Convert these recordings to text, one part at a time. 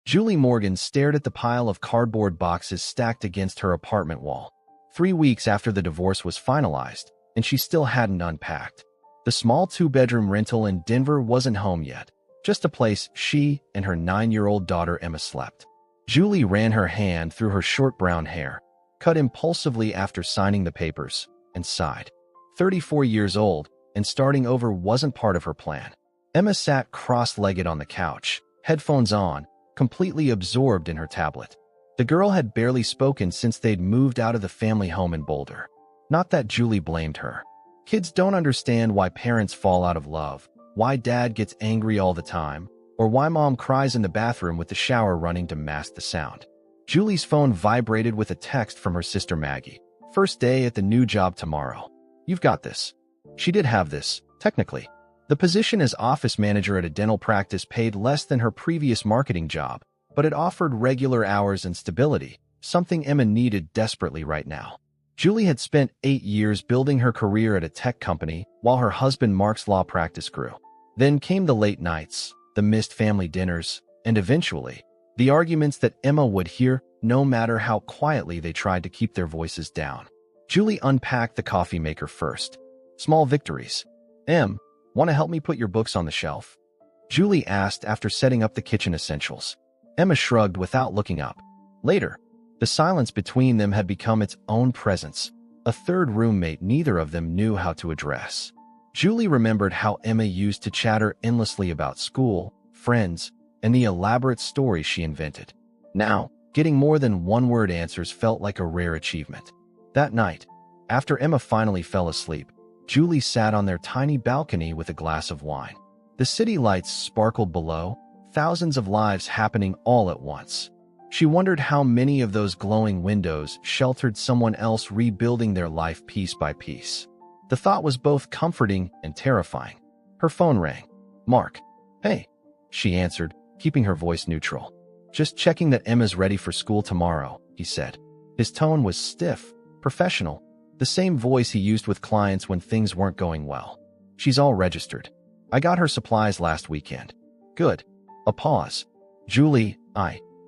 Julie Morgan stared at the pile of cardboard boxes stacked against her apartment wall. 3 weeks after the divorce was finalized, and she still hadn't unpacked. The small 2-bedroom rental in Denver wasn't home yet, just a place she and her 9-year-old daughter Emma slept. Julie ran her hand through her short brown hair, cut impulsively after signing the papers, and sighed. 34 years old, and starting over wasn't part of her plan. Emma sat cross-legged on the couch, headphones on, completely absorbed in her tablet. The girl had barely spoken since they'd moved out of the family home in Boulder. Not that Julie blamed her. Kids don't understand why parents fall out of love, why dad gets angry all the time, or why mom cries in the bathroom with the shower running to mask the sound. Julie's phone vibrated with a text from her sister Maggie. "First day at the new job tomorrow. You've got this." She did have this, technically. The position as office manager at a dental practice paid less than her previous marketing job, but it offered regular hours and stability, something Emma needed desperately right now. Julie had spent 8 years building her career at a tech company while her husband Mark's law practice grew. Then came the late nights, the missed family dinners, and eventually, the arguments that Emma would hear no matter how quietly they tried to keep their voices down. Julie unpacked the coffee maker first. Small victories. "Em, want to help me put your books on the shelf?" Julie asked after setting up the kitchen essentials. Emma shrugged without looking up. Later, the silence between them had become its own presence, a third roommate neither of them knew how to address. Julie remembered how Emma used to chatter endlessly about school, friends, and the elaborate stories she invented. Now, getting more than one-word answers felt like a rare achievement. That night, after Emma finally fell asleep, Julie sat on their tiny balcony with a glass of wine. The city lights sparkled below, thousands of lives happening all at once. She wondered how many of those glowing windows sheltered someone else rebuilding their life piece by piece. The thought was both comforting and terrifying. Her phone rang. "Mark." "Hey," she answered, keeping her voice neutral. "Just checking that Emma's ready for school tomorrow," he said. His tone was stiff, professional, the same voice he used with clients when things weren't going well. "She's all registered. I got her supplies last weekend." "Good." A pause. "Julie,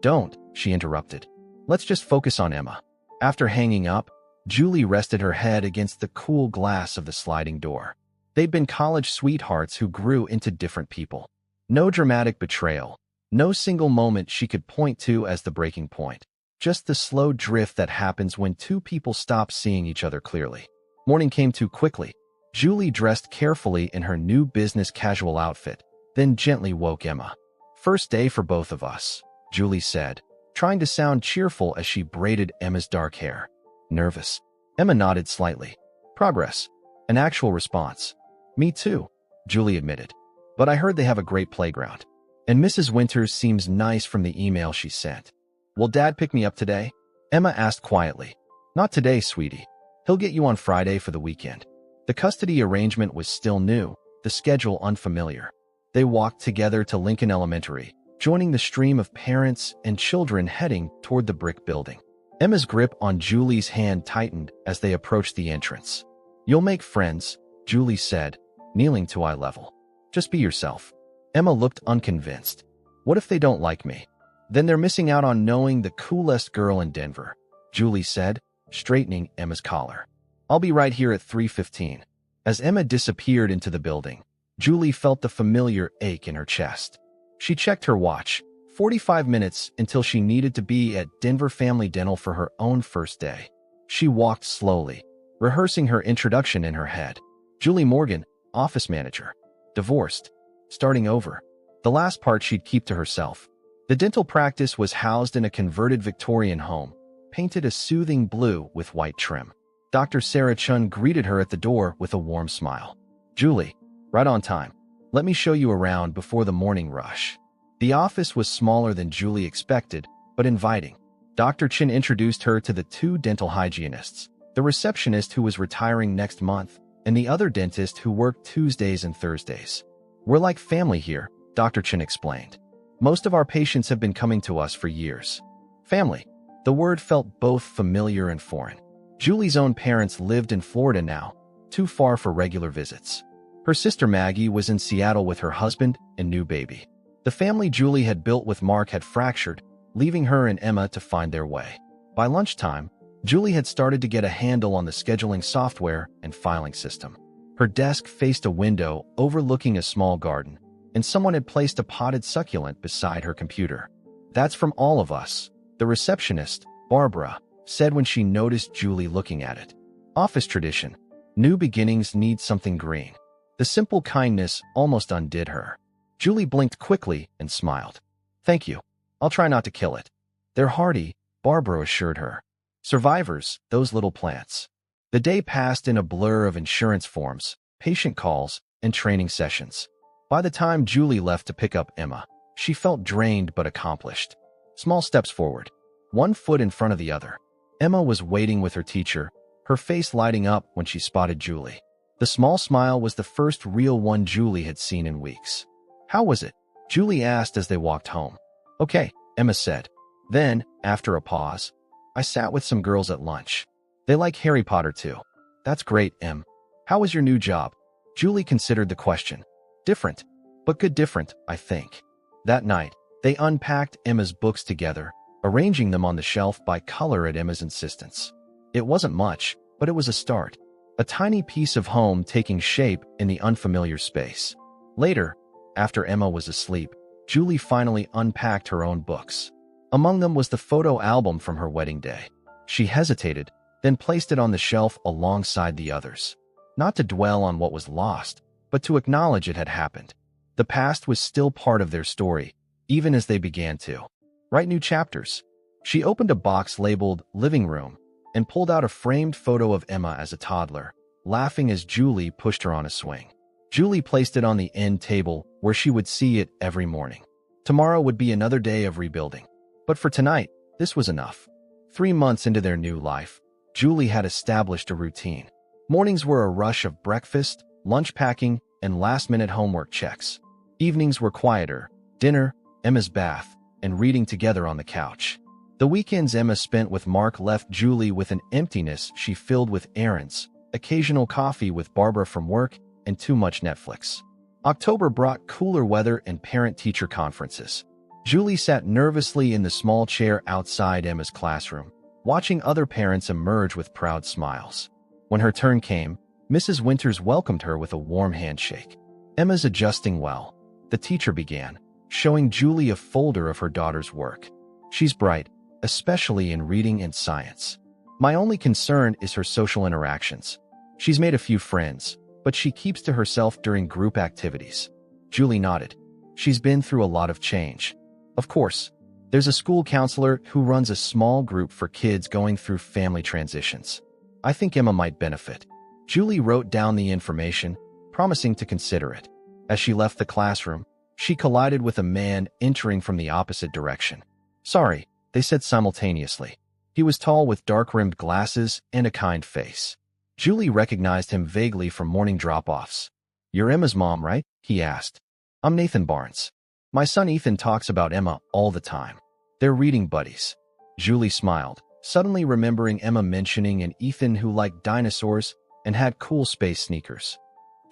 don't," she interrupted. "Let's just focus on Emma." After hanging up, Julie rested her head against the cool glass of the sliding door. They'd been college sweethearts who grew into different people. No dramatic betrayal, no single moment she could point to as the breaking point. Just the slow drift that happens when two people stop seeing each other clearly. Morning came too quickly. Julie dressed carefully in her new business casual outfit, then gently woke Emma. "First day for both of us," Julie said, trying to sound cheerful as she braided Emma's dark hair. "Nervous?" Emma nodded slightly. "Progress." An actual response. "Me too," Julie admitted. "But I heard they have a great playground. And Mrs. Winters seems nice from the email she sent." "Will Dad pick me up today?" Emma asked quietly. "Not today, sweetie. He'll get you on Friday for the weekend." The custody arrangement was still new, the schedule unfamiliar. They walked together to Lincoln Elementary, joining the stream of parents and children heading toward the brick building. Emma's grip on Julie's hand tightened as they approached the entrance. "You'll make friends," Julie said, kneeling to eye level. "Just be yourself." Emma looked unconvinced. "What if they don't like me?" "Then they're missing out on knowing the coolest girl in Denver," Julie said, straightening Emma's collar. "I'll be right here at 3:15. As Emma disappeared into the building, Julie felt the familiar ache in her chest. She checked her watch. 45 minutes until she needed to be at Denver Family Dental for her own first day. She walked slowly, rehearsing her introduction in her head. Julie Morgan, office manager. Divorced. Starting over. The last part she'd keep to herself. The dental practice was housed in a converted Victorian home, painted a soothing blue with white trim. Dr. Sarah Chun greeted her at the door with a warm smile. "Julie, right on time. Let me show you around before the morning rush." The office was smaller than Julie expected, but inviting. Dr. Chin introduced her to the 2 dental hygienists, the receptionist who was retiring next month, and the other dentist who worked Tuesdays and Thursdays. "We're like family here," Dr. Chin explained. "Most of our patients have been coming to us for years." Family. The word felt both familiar and foreign. Julie's own parents lived in Florida now, too far for regular visits. Her sister Maggie was in Seattle with her husband and new baby. The family Julie had built with Mark had fractured, leaving her and Emma to find their way. By lunchtime, Julie had started to get a handle on the scheduling software and filing system. Her desk faced a window overlooking a small garden, and someone had placed a potted succulent beside her computer. "That's from all of us," the receptionist, Barbara, said when she noticed Julie looking at it. "Office tradition. New beginnings need something green." The simple kindness almost undid her. Julie blinked quickly and smiled. "Thank you. I'll try not to kill it." "They're hardy," Barbara assured her. "Survivors, those little plants." The day passed in a blur of insurance forms, patient calls, and training sessions. By the time Julie left to pick up Emma, she felt drained but accomplished. Small steps forward, one foot in front of the other. Emma was waiting with her teacher, her face lighting up when she spotted Julie. The small smile was the first real one Julie had seen in weeks. "How was it?" Julie asked as they walked home. "Okay," Emma said. Then, after a pause, "I sat with some girls at lunch. They like Harry Potter too." "That's great, Em. How was your new job?" Julie considered the question. "Different, but good different, I think." That night, they unpacked Emma's books together, arranging them on the shelf by color at Emma's insistence. It wasn't much, but it was a start. A tiny piece of home taking shape in the unfamiliar space. Later, after Emma was asleep, Julie finally unpacked her own books. Among them was the photo album from her wedding day. She hesitated, then placed it on the shelf alongside the others. Not to dwell on what was lost, but to acknowledge it had happened. The past was still part of their story, even as they began to write new chapters. She opened a box labeled Living Room and pulled out a framed photo of Emma as a toddler, laughing as Julie pushed her on a swing. Julie placed it on the end table where she would see it every morning. Tomorrow would be another day of rebuilding. But for tonight, this was enough. 3 months into their new life, Julie had established a routine. Mornings were a rush of breakfast, lunch packing, and last-minute homework checks. Evenings were quieter, dinner, Emma's bath, and reading together on the couch. The weekends Emma spent with Mark left Julie with an emptiness she filled with errands, occasional coffee with Barbara from work, and too much Netflix. October brought cooler weather and parent-teacher conferences. Julie sat nervously in the small chair outside Emma's classroom, watching other parents emerge with proud smiles. When her turn came, Mrs. Winters welcomed her with a warm handshake. "Emma's adjusting well," the teacher began, showing Julie a folder of her daughter's work. "She's bright, especially in reading and science. My only concern is her social interactions. She's made a few friends, but she keeps to herself during group activities." Julie nodded. "She's been through a lot of change. Of course, there's a school counselor who runs a small group for kids going through family transitions. I think Emma might benefit." Julie wrote down the information, promising to consider it. As she left the classroom, she collided with a man entering from the opposite direction. "Sorry," they said simultaneously. He was tall with dark-rimmed glasses and a kind face. Julie recognized him vaguely from morning drop-offs. "You're Emma's mom, right?" he asked. "I'm Nathan Barnes. My son Ethan talks about Emma all the time. They're reading buddies." Julie smiled, suddenly remembering Emma mentioning an Ethan who liked dinosaurs and had cool space sneakers.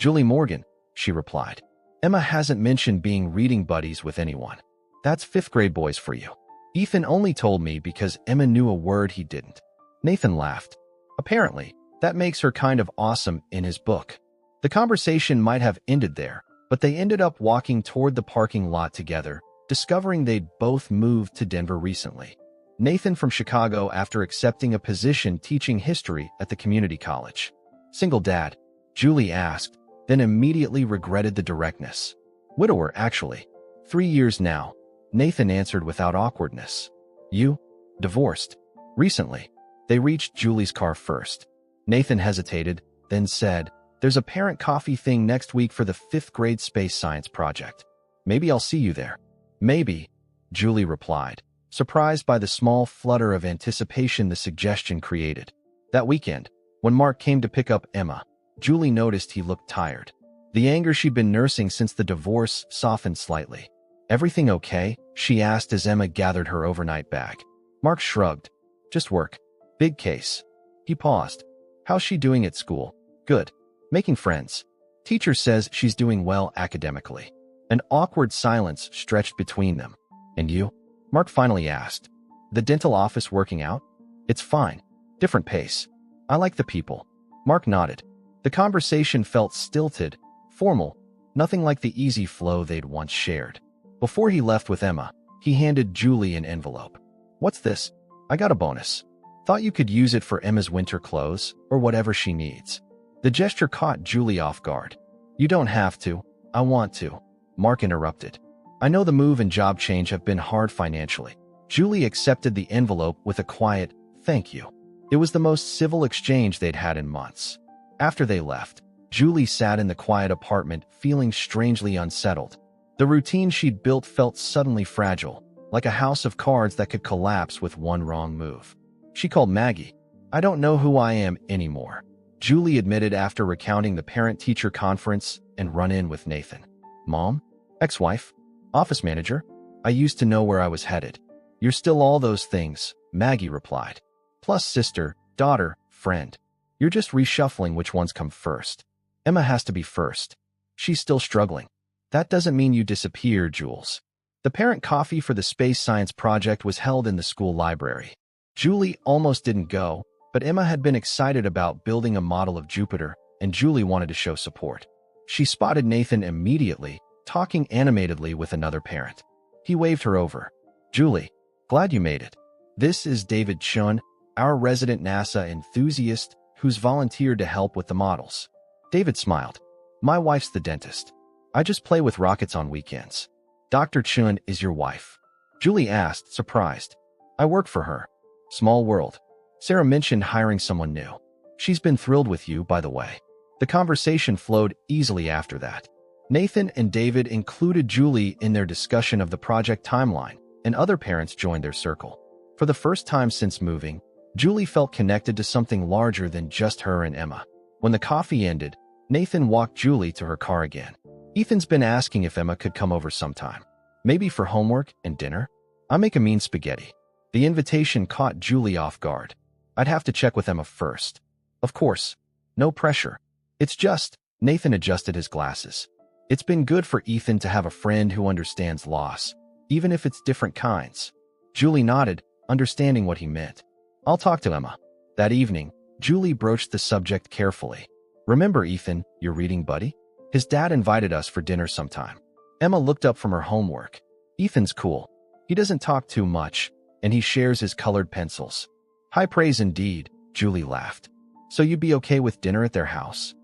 "Julie Morgan," she replied. "Emma hasn't mentioned being reading buddies with anyone. That's fifth-grade boys for you. Ethan only told me because Emma knew a word he didn't." Nathan laughed. "Apparently, that makes her kind of awesome in his book." The conversation might have ended there, but they ended up walking toward the parking lot together, discovering they'd both moved to Denver recently. Nathan from Chicago after accepting a position teaching history at the community college. "Single dad?" Julie asked, then immediately regretted the directness. "Widower, actually. 3 years now," Nathan answered without awkwardness. "You?" "Divorced. Recently." They reached Julie's car first. Nathan hesitated, then said, "There's a parent coffee thing next week for the 5th grade space science project. Maybe I'll see you there." "Maybe," Julie replied, surprised by the small flutter of anticipation the suggestion created. That weekend, when Mark came to pick up Emma, Julie noticed he looked tired. The anger she'd been nursing since the divorce softened slightly. "Everything okay?" she asked as Emma gathered her overnight bag. Mark shrugged. "Just work. Big case." He paused. "How's she doing at school?" "Good. Making friends. Teacher says she's doing well academically." An awkward silence stretched between them. "And you?" Mark finally asked. "The dental office working out?" "It's fine. Different pace. I like the people." Mark nodded. The conversation felt stilted, formal, nothing like the easy flow they'd once shared. Before he left with Emma, he handed Julie an envelope. "What's this?" "I got a bonus. Thought you could use it for Emma's winter clothes or whatever she needs." The gesture caught Julie off guard. "You don't have to. I want to." Mark interrupted. "I know the move and job change have been hard financially." Julie accepted the envelope with a quiet, "Thank you." It was the most civil exchange they'd had in months. After they left, Julie sat in the quiet apartment feeling strangely unsettled. The routine she'd built felt suddenly fragile, like a house of cards that could collapse with one wrong move. She called Maggie. "I don't know who I am anymore," Julie admitted after recounting the parent-teacher conference and run-in with Nathan. "Mom? Ex-wife? Office manager? I used to know where I was headed." "You're still all those things," Maggie replied. "Plus sister, daughter, friend. You're just reshuffling which ones come first. Emma has to be first. She's still struggling." "That doesn't mean you disappear, Jules." The parent coffee for the space science project was held in the school library. Julie almost didn't go, but Emma had been excited about building a model of Jupiter, and Julie wanted to show support. She spotted Nathan immediately, talking animatedly with another parent. He waved her over. "Julie, glad you made it. This is David Chun, our resident NASA enthusiast who's volunteered to help with the models." David smiled. "My wife's the dentist. I just play with rockets on weekends." "Dr. Chun is your wife?" Julie asked, surprised. "I work for her." Small world. Sarah mentioned hiring someone new. "She's been thrilled with you, by the way." The conversation flowed easily after that. Nathan and David included Julie in their discussion of the project timeline, and other parents joined their circle. For the first time since moving, Julie felt connected to something larger than just her and Emma. When the coffee ended, Nathan walked Julie to her car again. "Ethan's been asking if Emma could come over sometime. Maybe for homework and dinner? I make a mean spaghetti." The invitation caught Julie off guard. "I'd have to check with Emma first." "Of course. No pressure. It's just," Nathan adjusted his glasses. "It's been good for Ethan to have a friend who understands loss, even if it's different kinds." Julie nodded, understanding what he meant. "I'll talk to Emma." That evening, Julie broached the subject carefully. "Remember Ethan, your reading buddy? His dad invited us for dinner sometime." Emma looked up from her homework. "Ethan's cool. He doesn't talk too much, and he shares his colored pencils." "High praise indeed," Julie laughed. "So you'd be okay with dinner at their house?"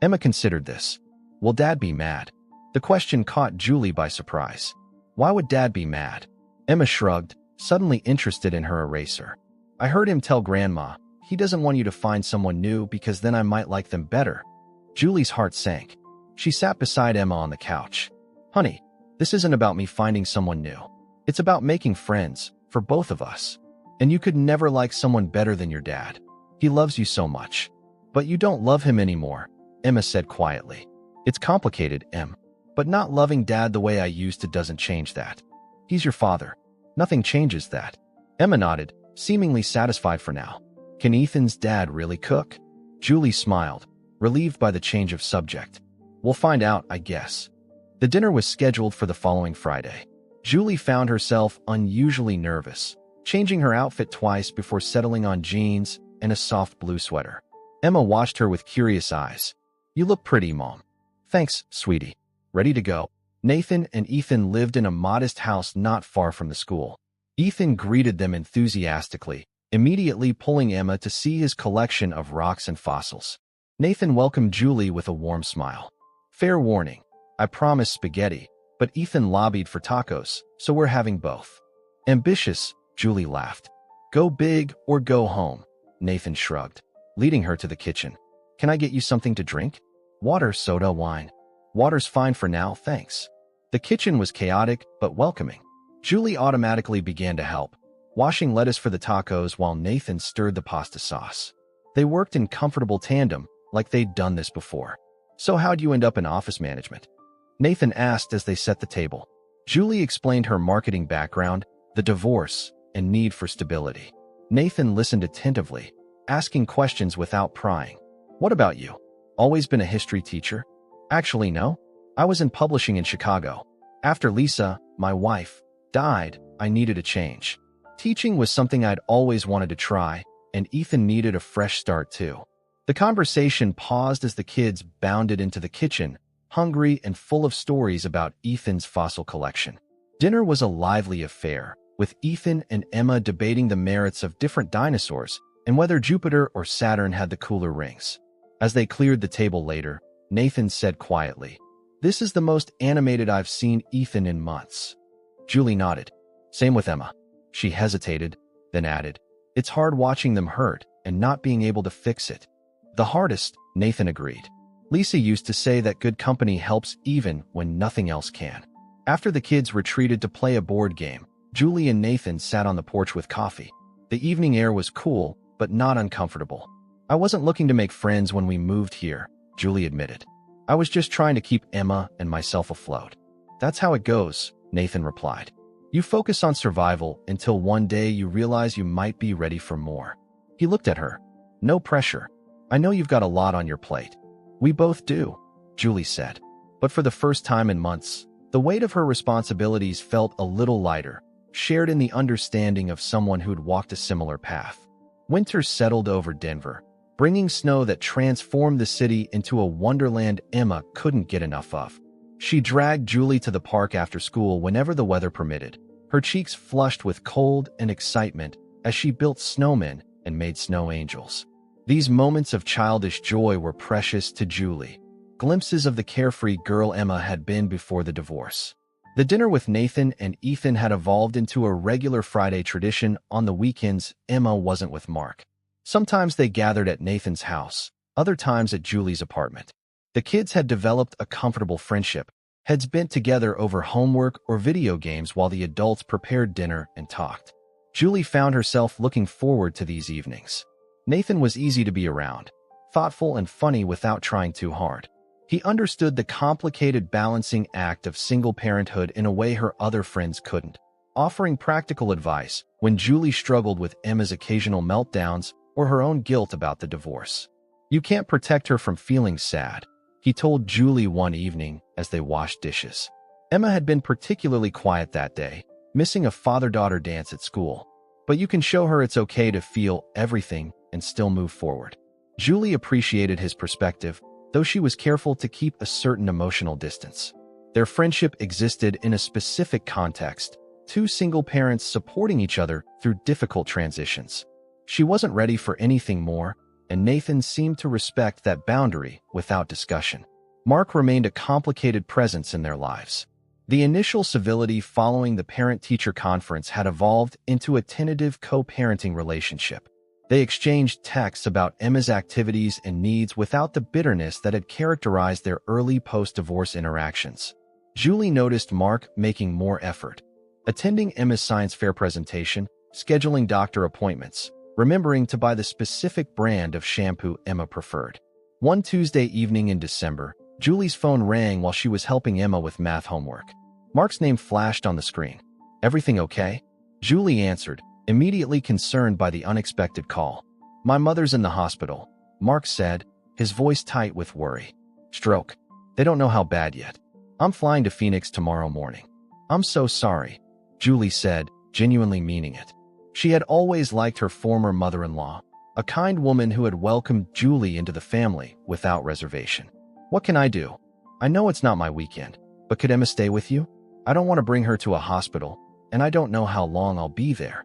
Emma considered this. "Will Dad be mad?" The question caught Julie by surprise. "Why would Dad be mad?" Emma shrugged, suddenly interested in her eraser. "I heard him tell Grandma he doesn't want you to find someone new because then I might like them better." Julie's heart sank. She sat beside Emma on the couch. "Honey, this isn't about me finding someone new. It's about making friends, for both of us. And you could never like someone better than your dad. He loves you so much. But you don't love him anymore," Emma said quietly. "It's complicated, Em. But not loving Dad the way I used to doesn't change that. He's your father. Nothing changes that." Emma nodded, seemingly satisfied for now. "Can Ethan's dad really cook?" Julie smiled, relieved by the change of subject. "We'll find out, I guess." The dinner was scheduled for the following Friday. Julie found herself unusually nervous, changing her outfit twice before settling on jeans and a soft blue sweater. Emma watched her with curious eyes. "You look pretty, Mom." "Thanks, sweetie." "Ready to go?" Nathan and Ethan lived in a modest house not far from the school. Ethan greeted them enthusiastically, immediately pulling Emma to see his collection of rocks and fossils. Nathan welcomed Julie with a warm smile. "Fair warning, I promised spaghetti, but Ethan lobbied for tacos, so we're having both." "Ambitious," Julie laughed. "Go big or go home," Nathan shrugged, leading her to the kitchen. "Can I get you something to drink? Water, soda, wine?" "Water's fine for now, thanks." The kitchen was chaotic but welcoming. Julie automatically began to help, washing lettuce for the tacos while Nathan stirred the pasta sauce. They worked in comfortable tandem, like they'd done this before. "So how'd you end up in office management?" Nathan asked as they set the table. Julie explained her marketing background, the divorce, and need for stability. Nathan listened attentively, asking questions without prying. "What about you? Always been a history teacher?" "Actually, no. I was in publishing in Chicago, After Lisa, my wife, died, I needed a change. Teaching was something I'd always wanted to try, and Ethan needed a fresh start too. The conversation paused as the kids bounded into the kitchen, hungry and full of stories about Ethan's fossil collection. Dinner was a lively affair, with Ethan and Emma debating the merits of different dinosaurs and whether Jupiter or Saturn had the cooler rings. As they cleared the table later, Nathan said quietly, "This is the most animated I've seen Ethan in months." Julie nodded. Same with Emma. She hesitated, then added, "It's hard watching them hurt and not being able to fix it." The hardest, Nathan agreed. Lisa used to say that good company helps even when nothing else can. After the kids retreated to play a board game, Julie and Nathan sat on the porch with coffee. The evening air was cool, but not uncomfortable. "I wasn't looking to make friends when we moved here," Julie admitted. "I was just trying to keep Emma and myself afloat." "That's how it goes," Nathan replied. "You focus on survival until one day you realize you might be ready for more." He looked at her. "No pressure. I know you've got a lot on your plate." "We both do," Julie said. But for the first time in months, the weight of her responsibilities felt a little lighter, shared in the understanding of someone who'd walked a similar path. Winter settled over Denver, bringing snow that transformed the city into a wonderland Emma couldn't get enough of. She dragged Julie to the park after school whenever the weather permitted, her cheeks flushed with cold and excitement as she built snowmen and made snow angels. These moments of childish joy were precious to Julie, glimpses of the carefree girl Emma had been before the divorce. The dinner with Nathan and Ethan had evolved into a regular Friday tradition. On the weekends, Emma wasn't with Mark. Sometimes they gathered at Nathan's house, other times at Julie's apartment. The kids had developed a comfortable friendship, heads bent together over homework or video games while the adults prepared dinner and talked. Julie found herself looking forward to these evenings. Nathan was easy to be around, thoughtful and funny without trying too hard. He understood the complicated balancing act of single parenthood in a way her other friends couldn't, offering practical advice when Julie struggled with Emma's occasional meltdowns or her own guilt about the divorce. "You can't protect her from feeling sad," he told Julie one evening as they washed dishes. Emma had been particularly quiet that day, missing a father-daughter dance at school. "But you can show her it's okay to feel everything and still move forward." Julie appreciated his perspective, though she was careful to keep a certain emotional distance. Their friendship existed in a specific context, two single parents supporting each other through difficult transitions. She wasn't ready for anything more, and Nathan seemed to respect that boundary without discussion. Mark remained a complicated presence in their lives. The initial civility following the parent-teacher conference had evolved into a tentative co-parenting relationship. They exchanged texts about Emma's activities and needs without the bitterness that had characterized their early post-divorce interactions. Julie noticed Mark making more effort, attending Emma's science fair presentation, scheduling doctor appointments, remembering to buy the specific brand of shampoo Emma preferred. One Tuesday evening in December, Julie's phone rang while she was helping Emma with math homework. Mark's name flashed on the screen. "Everything okay?" Julie answered, immediately concerned by the unexpected call. "My mother's in the hospital," Mark said, his voice tight with worry. "Stroke. They don't know how bad yet. I'm flying to Phoenix tomorrow morning." "I'm so sorry," Julie said, genuinely meaning it. She had always liked her former mother-in-law, a kind woman who had welcomed Julie into the family without reservation. "What can I do? I know it's not my weekend, but could Emma stay with you? I don't want to bring her to a hospital, and I don't know how long I'll be there."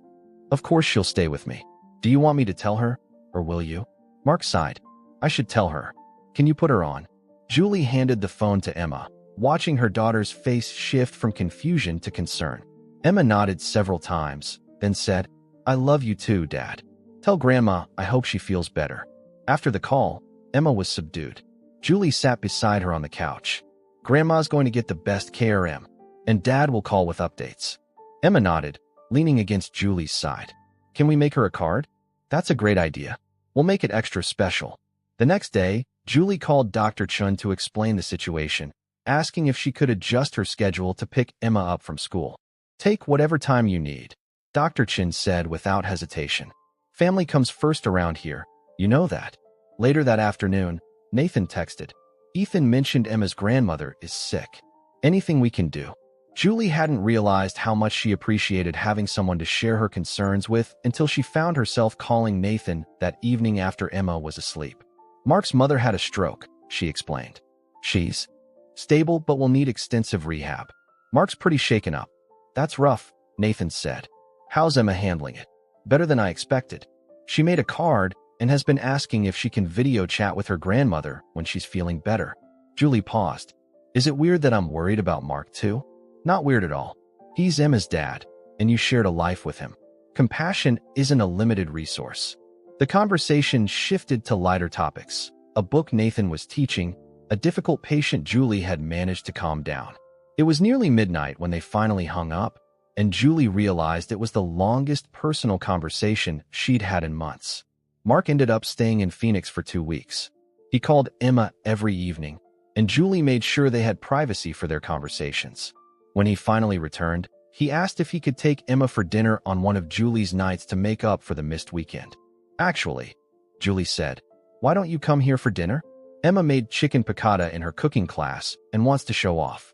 "Of course she'll stay with me. Do you want me to tell her, or will you?" Mark sighed. "I should tell her. Can you put her on?" Julie handed the phone to Emma, watching her daughter's face shift from confusion to concern. Emma nodded several times, then said, "I love you too, Dad. Tell Grandma I hope she feels better." After the call, Emma was subdued. Julie sat beside her on the couch. "Grandma's going to get the best care, Em, and Dad will call with updates." Emma nodded, leaning against Julie's side. "Can we make her a card?" "That's a great idea. We'll make it extra special." The next day, Julie called Dr. Chun to explain the situation, asking if she could adjust her schedule to pick Emma up from school. "Take whatever time you need," Dr. Chin said without hesitation. "Family comes first around here. You know that." Later that afternoon, Nathan texted, "Ethan mentioned Emma's grandmother is sick. Anything we can do?" Julie hadn't realized how much she appreciated having someone to share her concerns with until she found herself calling Nathan that evening after Emma was asleep. Mark's mother had a stroke, she explained. She's stable but will need extensive rehab. Mark's pretty shaken up. That's rough, Nathan said. How's Emma handling it? Better than I expected. She made a card and has been asking if she can video chat with her grandmother when she's feeling better. Julie paused. Is it weird that I'm worried about Mark too? Not weird at all. He's Emma's dad, and you shared a life with him. Compassion isn't a limited resource. The conversation shifted to lighter topics. A book Nathan was teaching, a difficult patient Julie had managed to calm down. It was nearly midnight when they finally hung up, and Julie realized it was the longest personal conversation she'd had in months. Mark ended up staying in Phoenix for 2 weeks. He called Emma every evening, and Julie made sure they had privacy for their conversations. When he finally returned, he asked if he could take Emma for dinner on one of Julie's nights to make up for the missed weekend. Actually, Julie said, why don't you come here for dinner? Emma made chicken piccata in her cooking class and wants to show off.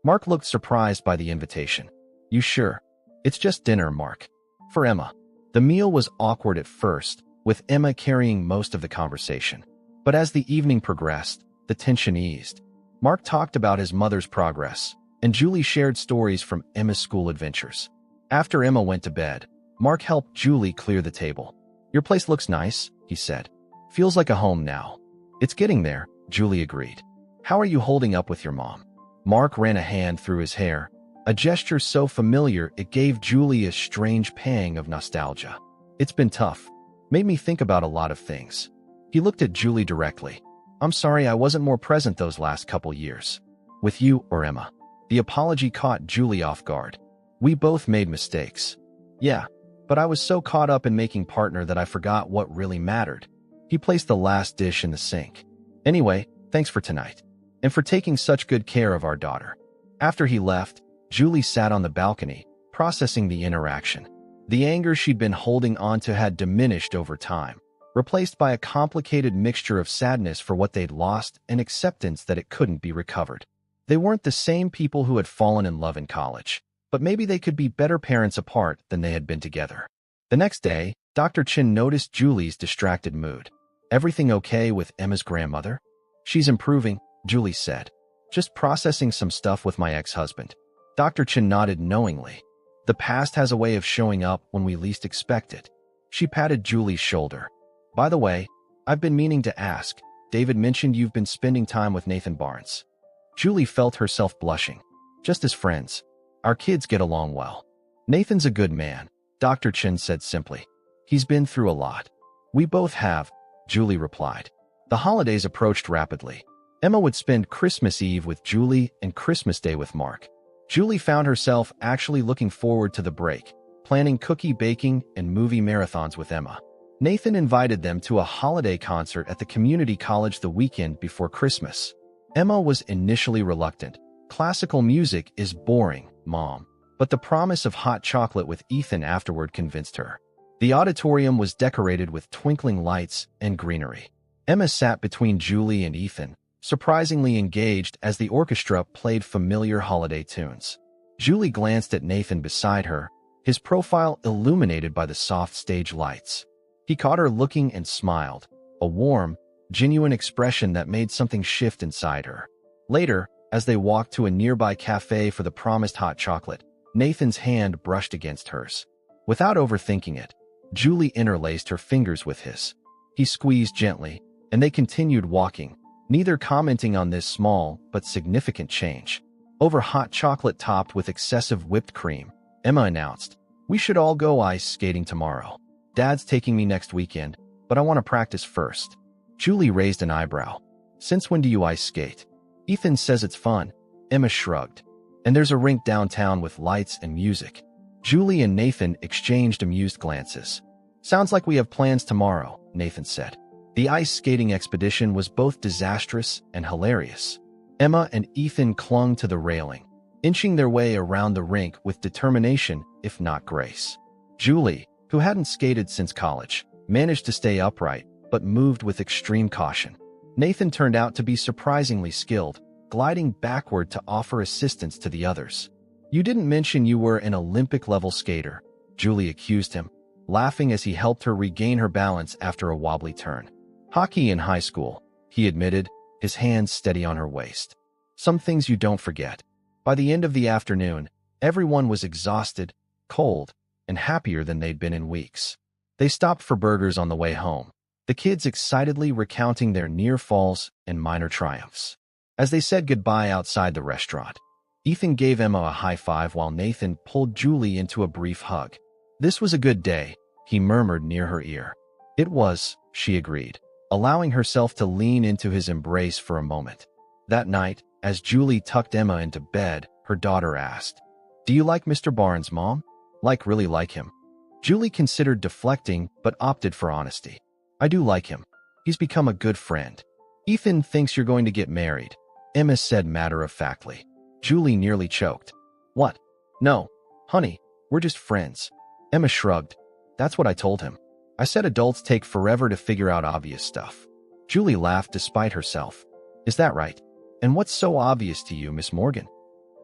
Mark looked surprised by the invitation. You sure? It's just dinner, Mark. For Emma. The meal was awkward at first, with Emma carrying most of the conversation. But as the evening progressed, the tension eased. Mark talked about his mother's progress, and Julie shared stories from Emma's school adventures. After Emma went to bed, Mark helped Julie clear the table. Your place looks nice, he said. Feels like a home now. It's getting there, Julie agreed. How are you holding up with your mom? Mark ran a hand through his hair, a gesture so familiar it gave Julie a strange pang of nostalgia. It's been tough. Made me think about a lot of things. He looked at Julie directly. I'm sorry I wasn't more present those last couple years. With you or Emma. The apology caught Julie off guard. We both made mistakes. Yeah, but I was so caught up in making partner that I forgot what really mattered. He placed the last dish in the sink. Anyway, thanks for tonight. And for taking such good care of our daughter. After he left, Julie sat on the balcony, processing the interaction. The anger she'd been holding onto had diminished over time, replaced by a complicated mixture of sadness for what they'd lost and acceptance that it couldn't be recovered. They weren't the same people who had fallen in love in college, but maybe they could be better parents apart than they had been together. The next day, Dr. Chin noticed Julie's distracted mood. Everything okay with Emma's grandmother? She's improving, Julie said. Just processing some stuff with my ex-husband. Dr. Chin nodded knowingly. The past has a way of showing up when we least expect it. She patted Julie's shoulder. By the way, I've been meaning to ask. David mentioned you've been spending time with Nathan Barnes. Julie felt herself blushing. Just as friends. Our kids get along well. Nathan's a good man, Dr. Chin said simply. He's been through a lot. We both have, Julie replied. The holidays approached rapidly. Emma would spend Christmas Eve with Julie and Christmas Day with Mark. Julie found herself actually looking forward to the break, planning cookie baking and movie marathons with Emma. Nathan invited them to a holiday concert at the community college the weekend before Christmas. Emma was initially reluctant. Classical music is boring, Mom. But the promise of hot chocolate with Ethan afterward convinced her. The auditorium was decorated with twinkling lights and greenery. Emma sat between Julie and Ethan, surprisingly engaged as the orchestra played familiar holiday tunes. Julie glanced at Nathan beside her, his profile illuminated by the soft stage lights. He caught her looking and smiled, a warm, genuine expression that made something shift inside her. Later, as they walked to a nearby cafe for the promised hot chocolate, Nathan's hand brushed against hers. Without overthinking it, Julie interlaced her fingers with his. He squeezed gently, and they continued walking, neither commenting on this small but significant change. Over hot chocolate topped with excessive whipped cream, Emma announced, "We should all go ice skating tomorrow. Dad's taking me next weekend, but I want to practice first." Julie raised an eyebrow. "Since when do you ice skate?" "Ethan says it's fun." Emma shrugged. "And there's a rink downtown with lights and music." Julie and Nathan exchanged amused glances. "Sounds like we have plans tomorrow," Nathan said. The ice skating expedition was both disastrous and hilarious. Emma and Ethan clung to the railing, inching their way around the rink with determination, if not grace. Julie, who hadn't skated since college, managed to stay upright, but moved with extreme caution. Nathan turned out to be surprisingly skilled, gliding backward to offer assistance to the others. You didn't mention you were an Olympic-level skater, Julie accused him, laughing as he helped her regain her balance after a wobbly turn. Hockey in high school, he admitted, his hands steady on her waist. Some things you don't forget. By the end of the afternoon, everyone was exhausted, cold, and happier than they'd been in weeks. They stopped for burgers on the way home, the kids excitedly recounting their near falls and minor triumphs. As they said goodbye outside the restaurant, Ethan gave Emma a high five while Nathan pulled Julie into a brief hug. This was a good day, he murmured near her ear. It was, she agreed, allowing herself to lean into his embrace for a moment. That night, as Julie tucked Emma into bed, her daughter asked, "Do you like Mr. Barnes, Mom? Really like him?" Julie considered deflecting but opted for honesty. "I do like him. He's become a good friend." "Ethan thinks you're going to get married," Emma said matter-of-factly. Julie nearly choked. "What? No, honey, we're just friends." Emma shrugged. "That's what I told him. I said adults take forever to figure out obvious stuff." Julie laughed despite herself. "Is that right? And what's so obvious to you, Miss Morgan?"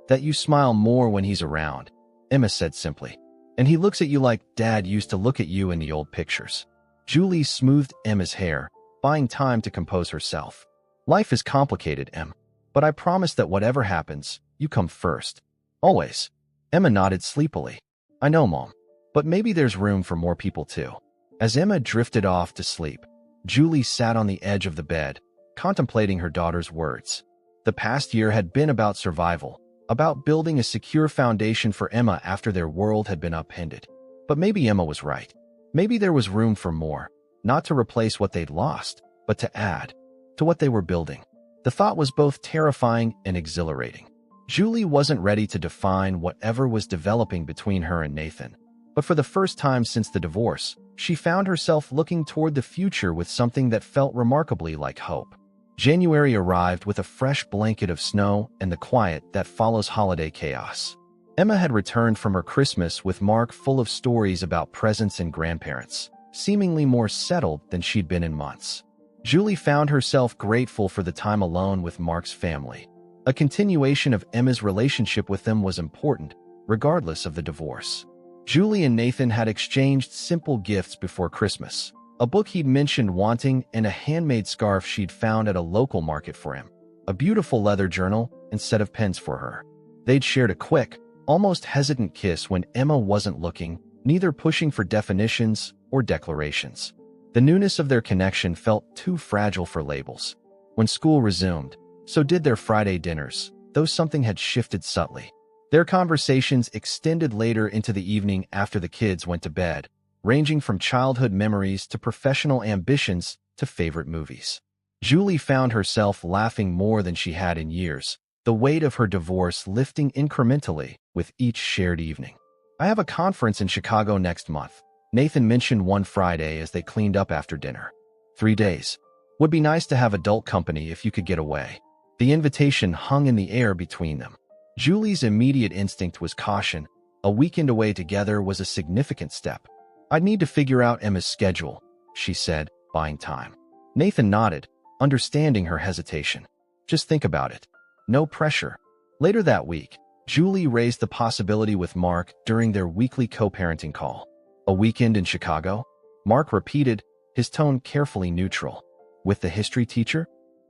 "That you smile more when he's around," Emma said simply. "And he looks at you like Dad used to look at you in the old pictures." Julie smoothed Emma's hair, buying time to compose herself. "Life is complicated, Em. But I promise that whatever happens, you come first. Always." Emma nodded sleepily. "I know, Mom. But maybe there's room for more people too." As Emma drifted off to sleep, Julie sat on the edge of the bed, contemplating her daughter's words. The past year had been about survival, about building a secure foundation for Emma after their world had been upended. But maybe Emma was right. Maybe there was room for more, not to replace what they'd lost, but to add to what they were building. The thought was both terrifying and exhilarating. Julie wasn't ready to define whatever was developing between her and Nathan. But for the first time since the divorce, she found herself looking toward the future with something that felt remarkably like hope. January arrived with a fresh blanket of snow and the quiet that follows holiday chaos. Emma had returned from her Christmas with Mark full of stories about presents and grandparents, seemingly more settled than she'd been in months. Julie found herself grateful for the time alone with Mark's family. A continuation of Emma's relationship with them was important, regardless of the divorce. Julie and Nathan had exchanged simple gifts before Christmas, a book he'd mentioned wanting and a handmade scarf she'd found at a local market for him, a beautiful leather journal and set of pens for her. They'd shared a quick, almost hesitant kiss when Emma wasn't looking, neither pushing for definitions or declarations. The newness of their connection felt too fragile for labels. When school resumed, so did their Friday dinners, though something had shifted subtly. Their conversations extended later into the evening after the kids went to bed, ranging from childhood memories to professional ambitions to favorite movies. Julie found herself laughing more than she had in years, the weight of her divorce lifting incrementally with each shared evening. "I have a conference in Chicago next month," Nathan mentioned one Friday as they cleaned up after dinner. 3 days. "Would be nice to have adult company if you could get away." The invitation hung in the air between them. Julie's immediate instinct was caution. A weekend away together was a significant step. "I'd need to figure out Emma's schedule," she said, buying time. Nathan nodded, understanding her hesitation. "Just think about it. No pressure." Later that week, Julie raised the possibility with Mark during their weekly co-parenting call. "A weekend in Chicago?" Mark repeated, his tone carefully neutral. "With the history teacher?"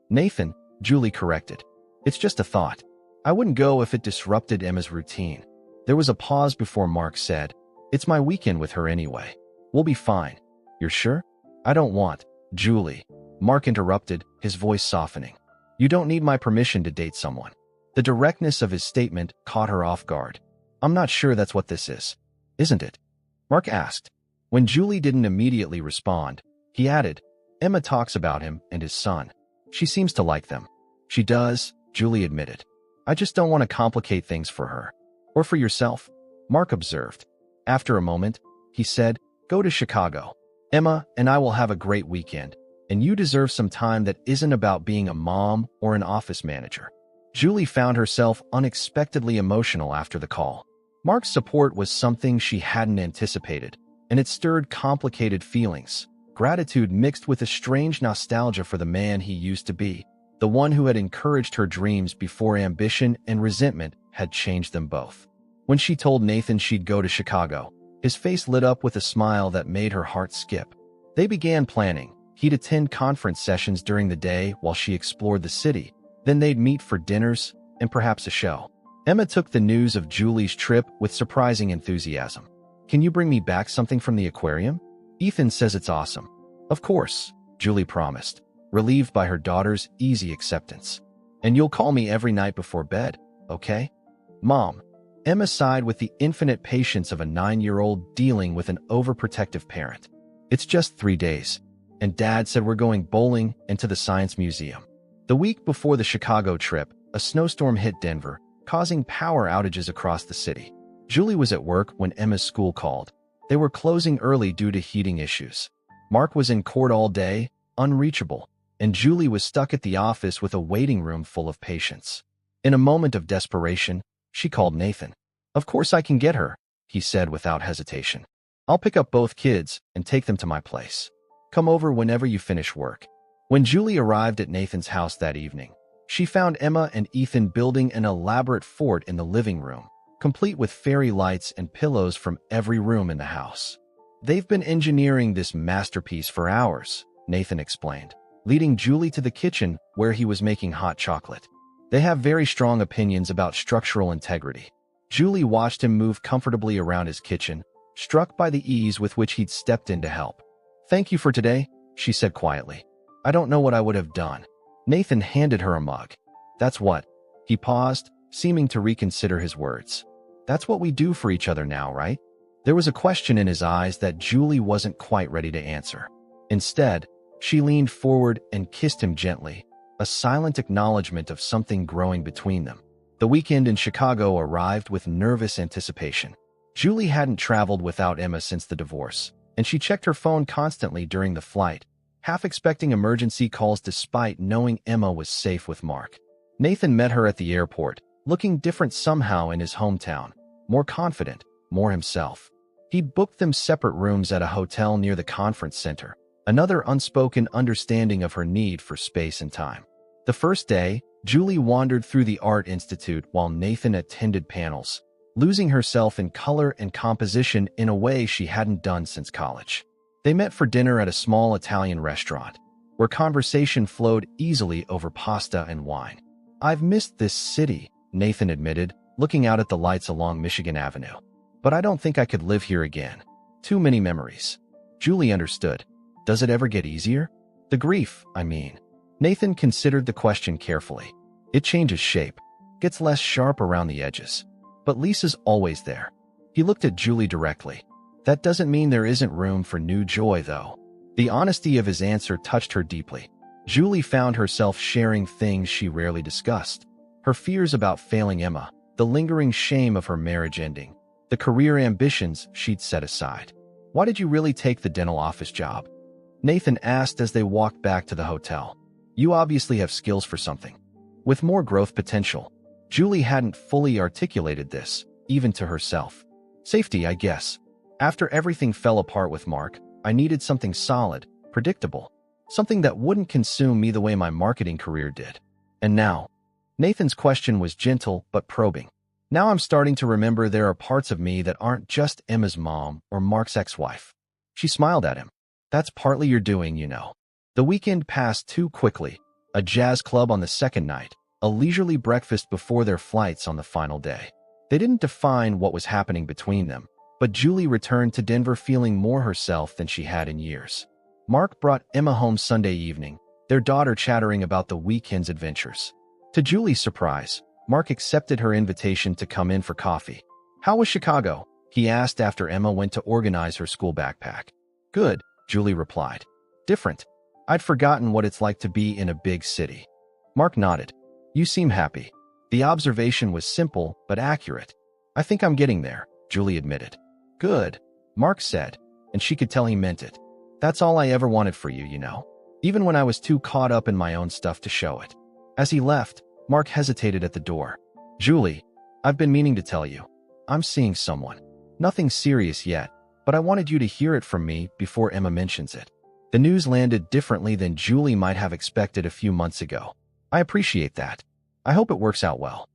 "Nathan," Julie corrected. "It's just a thought. I wouldn't go if it disrupted Emma's routine." There was a pause before Mark said, "It's my weekend with her anyway. We'll be fine." "You're sure?" "I don't want." "Julie," Mark interrupted, his voice softening. "You don't need my permission to date someone." The directness of his statement caught her off guard. "I'm not sure that's what this is. Isn't it?" Mark asked. When Julie didn't immediately respond, he added, "Emma talks about him and his son. She seems to like them." "She does," Julie admitted. "I just don't want to complicate things for her." "Or for yourself," Mark observed. After a moment, he said, "Go to Chicago. Emma and I will have a great weekend, and you deserve some time that isn't about being a mom or an office manager." Julie found herself unexpectedly emotional after the call. Mark's support was something she hadn't anticipated, and it stirred complicated feelings, gratitude mixed with a strange nostalgia for the man he used to be, the one who had encouraged her dreams before ambition and resentment had changed them both. When she told Nathan she'd go to Chicago, his face lit up with a smile that made her heart skip. They began planning. He'd attend conference sessions during the day while she explored the city. Then they'd meet for dinners and perhaps a show. Emma took the news of Julie's trip with surprising enthusiasm. "Can you bring me back something from the aquarium? Ethan says it's awesome." "Of course," Julie promised, relieved by her daughter's easy acceptance. "And you'll call me every night before bed, okay?" "Mom." Emma sighed with the infinite patience of a 9-year-old dealing with an overprotective parent. "It's just 3 days. And Dad said we're going bowling and to the Science Museum." The week before the Chicago trip, a snowstorm hit Denver, causing power outages across the city. Julie was at work when Emma's school called. They were closing early due to heating issues. Mark was in court all day, unreachable, and Julie was stuck at the office with a waiting room full of patients. In a moment of desperation, she called Nathan. "Of course I can get her," he said without hesitation. "I'll pick up both kids and take them to my place. Come over whenever you finish work." When Julie arrived at Nathan's house that evening, she found Emma and Ethan building an elaborate fort in the living room, complete with fairy lights and pillows from every room in the house. "They've been engineering this masterpiece for hours," Nathan explained, leading Julie to the kitchen where he was making hot chocolate. "They have very strong opinions about structural integrity." Julie watched him move comfortably around his kitchen, struck by the ease with which he'd stepped in to help. "Thank you for today," she said quietly. "I don't know what I would have done." Nathan handed her a mug. "That's what?" He paused, seeming to reconsider his words. "That's what we do for each other now, right?" There was a question in his eyes that Julie wasn't quite ready to answer. Instead, she leaned forward and kissed him gently, a silent acknowledgement of something growing between them. The weekend in Chicago arrived with nervous anticipation. Julie hadn't traveled without Emma since the divorce, and she checked her phone constantly during the flight, half expecting emergency calls despite knowing Emma was safe with Mark. Nathan met her at the airport, looking different somehow in his hometown, more confident, more himself. He'd booked them separate rooms at a hotel near the conference center, another unspoken understanding of her need for space and time. The first day, Julie wandered through the Art Institute while Nathan attended panels, losing herself in color and composition in a way she hadn't done since college. They met for dinner at a small Italian restaurant, where conversation flowed easily over pasta and wine. "I've missed this city," Nathan admitted, looking out at the lights along Michigan Avenue. "But I don't think I could live here again. Too many memories." Julie understood. "Does it ever get easier?" "The grief, I mean." Nathan considered the question carefully. "It changes shape, gets less sharp around the edges. But Lisa's always there." He looked at Julie directly. "That doesn't mean there isn't room for new joy, though." The honesty of his answer touched her deeply. Julie found herself sharing things she rarely discussed. Her fears about failing Emma, the lingering shame of her marriage ending, the career ambitions she'd set aside. "Why did you really take the dental office job?" Nathan asked as they walked back to the hotel. "You obviously have skills for something, with more growth potential." Julie hadn't fully articulated this, even to herself. "Safety, I guess. After everything fell apart with Mark, I needed something solid, predictable, something that wouldn't consume me the way my marketing career did. And now," Nathan's question was gentle but probing, "now I'm starting to remember there are parts of me that aren't just Emma's mom or Mark's ex-wife." She smiled at him. "That's partly your doing, you know." The weekend passed too quickly. A jazz club on the second night, a leisurely breakfast before their flights on the final day. They didn't define what was happening between them, but Julie returned to Denver feeling more herself than she had in years. Mark brought Emma home Sunday evening, their daughter chattering about the weekend's adventures. To Julie's surprise, Mark accepted her invitation to come in for coffee. "How was Chicago?" he asked after Emma went to organize her school backpack. "Good," Julie replied. "Different. I'd forgotten what it's like to be in a big city." Mark nodded. "You seem happy." The observation was simple but accurate. "I think I'm getting there," Julie admitted. "Good," Mark said, and she could tell he meant it. "That's all I ever wanted for you, you know, even when I was too caught up in my own stuff to show it." As he left, Mark hesitated at the door. "Julie, I've been meaning to tell you. I'm seeing someone. Nothing serious yet, but I wanted you to hear it from me before Emma mentions it." The news landed differently than Julie might have expected a few months ago. "I appreciate that. I hope it works out well."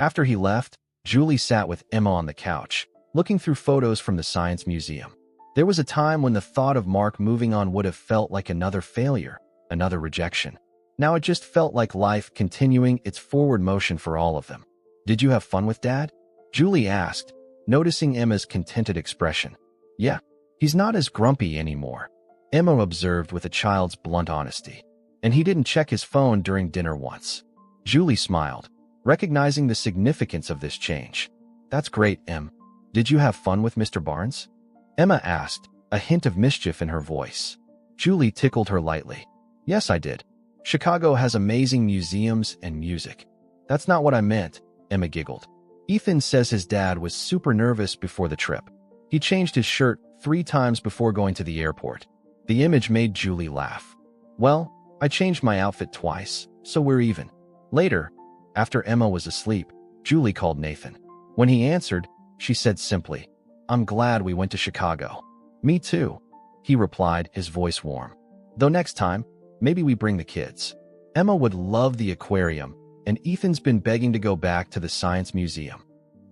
After he left, Julie sat with Emma on the couch, looking through photos from the Science Museum. There was a time when the thought of Mark moving on would have felt like another failure, another rejection. Now it just felt like life continuing its forward motion for all of them. "Did you have fun with Dad?" Julie asked, noticing Emma's contented expression. "Yeah, he's not as grumpy anymore," Emma observed with a child's blunt honesty. "And he didn't check his phone during dinner once." Julie smiled, recognizing the significance of this change. "That's great, Em. Did you have fun with Mr. Barnes?" Emma asked, a hint of mischief in her voice. Julie tickled her lightly. "Yes, I did. Chicago has amazing museums and music." "That's not what I meant," Emma giggled. "Ethan says his dad was super nervous before the trip. He changed his shirt 3 times before going to the airport." The image made Julie laugh. "Well, I changed my outfit twice, so we're even." Later, after Emma was asleep, Julie called Nathan. When he answered, she said simply, "I'm glad we went to Chicago." "Me too," he replied, his voice warm. "Though next time, maybe we bring the kids. Emma would love the aquarium, and Ethan's been begging to go back to the Science Museum."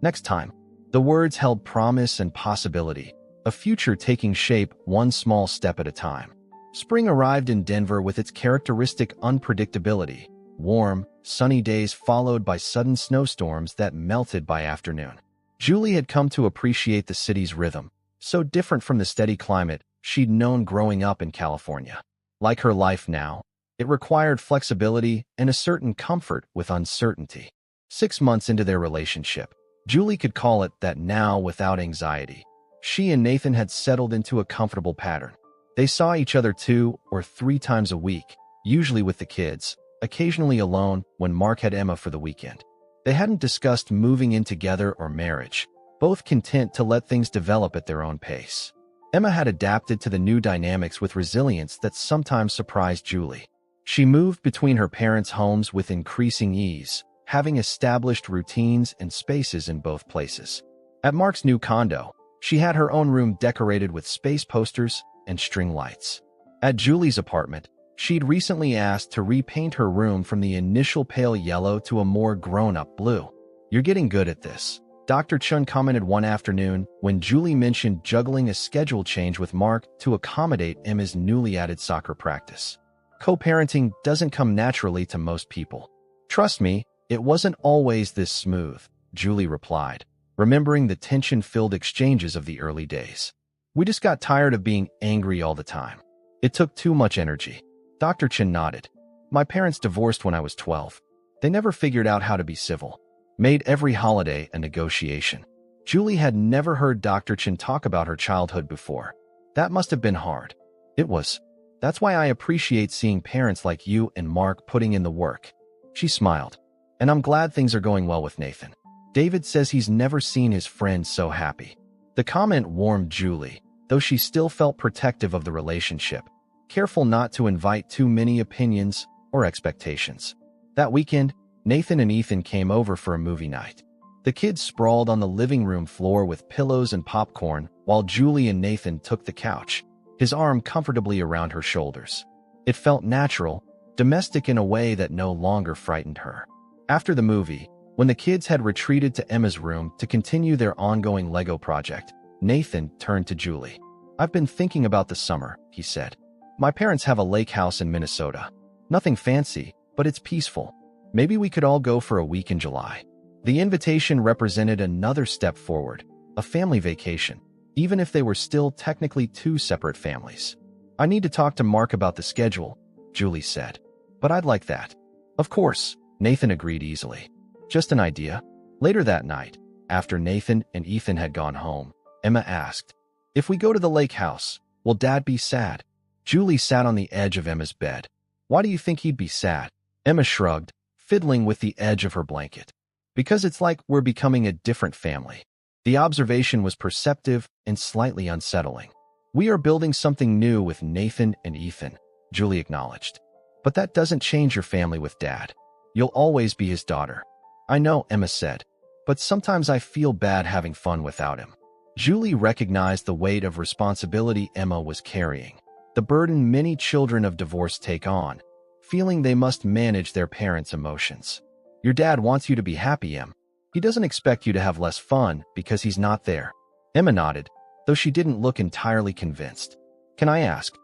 Next time. The words held promise and possibility, a future taking shape one small step at a time. Spring arrived in Denver with its characteristic unpredictability, warm, sunny days followed by sudden snowstorms that melted by afternoon. Julie had come to appreciate the city's rhythm, so different from the steady climate she'd known growing up in California. Like her life now, it required flexibility and a certain comfort with uncertainty. 6 months into their relationship, Julie could call it that now without anxiety. She and Nathan had settled into a comfortable pattern. They saw each other 2 or 3 times a week, usually with the kids, occasionally alone when Mark had Emma for the weekend. They hadn't discussed moving in together or marriage, both content to let things develop at their own pace. Emma had adapted to the new dynamics with resilience that sometimes surprised Julie. She moved between her parents' homes with increasing ease, having established routines and spaces in both places. At Mark's new condo, she had her own room decorated with space posters and string lights. At Julie's apartment, she'd recently asked to repaint her room from the initial pale yellow to a more grown-up blue. "You're getting good at this," Dr. Chun commented one afternoon when Julie mentioned juggling a schedule change with Mark to accommodate Emma's newly added soccer practice. "Co-parenting doesn't come naturally to most people." "Trust me, it wasn't always this smooth," Julie replied, remembering the tension-filled exchanges of the early days. "We just got tired of being angry all the time. It took too much energy." Dr. Chen nodded. "My parents divorced when I was 12. They never figured out how to be civil. Made every holiday a negotiation." Julie had never heard Dr. Chen talk about her childhood before. "That must have been hard." "It was. That's why I appreciate seeing parents like you and Mark putting in the work." She smiled. "And I'm glad things are going well with Nathan. David says he's never seen his friend so happy." The comment warmed Julie, though she still felt protective of the relationship, careful not to invite too many opinions or expectations. That weekend, Nathan and Ethan came over for a movie night. The kids sprawled on the living room floor with pillows and popcorn, while Julie and Nathan took the couch, his arm comfortably around her shoulders. It felt natural, domestic in a way that no longer frightened her. After the movie, when the kids had retreated to Emma's room to continue their ongoing Lego project, Nathan turned to Julie. "I've been thinking about the summer," he said. "My parents have a lake house in Minnesota. Nothing fancy, but it's peaceful. Maybe we could all go for a week in July." The invitation represented another step forward, a family vacation, even if they were still technically 2 separate families. "I need to talk to Mark about the schedule," Julie said. "But I'd like that." "Of course," Nathan agreed easily. "Just an idea." Later that night, after Nathan and Ethan had gone home, Emma asked, "If we go to the lake house, will Dad be sad?" Julie sat on the edge of Emma's bed. "Why do you think he'd be sad?" Emma shrugged, fiddling with the edge of her blanket. "Because it's like we're becoming a different family." The observation was perceptive and slightly unsettling. "We are building something new with Nathan and Ethan," Julie acknowledged. "But that doesn't change your family with Dad. You'll always be his daughter." "I know," Emma said, "but sometimes I feel bad having fun without him." Julie recognized the weight of responsibility Emma was carrying, the burden many children of divorce take on, feeling they must manage their parents' emotions. "Your dad wants you to be happy, Em." He doesn't expect you to have less fun because he's not there. Emma nodded, though she didn't look entirely convinced. Can I ask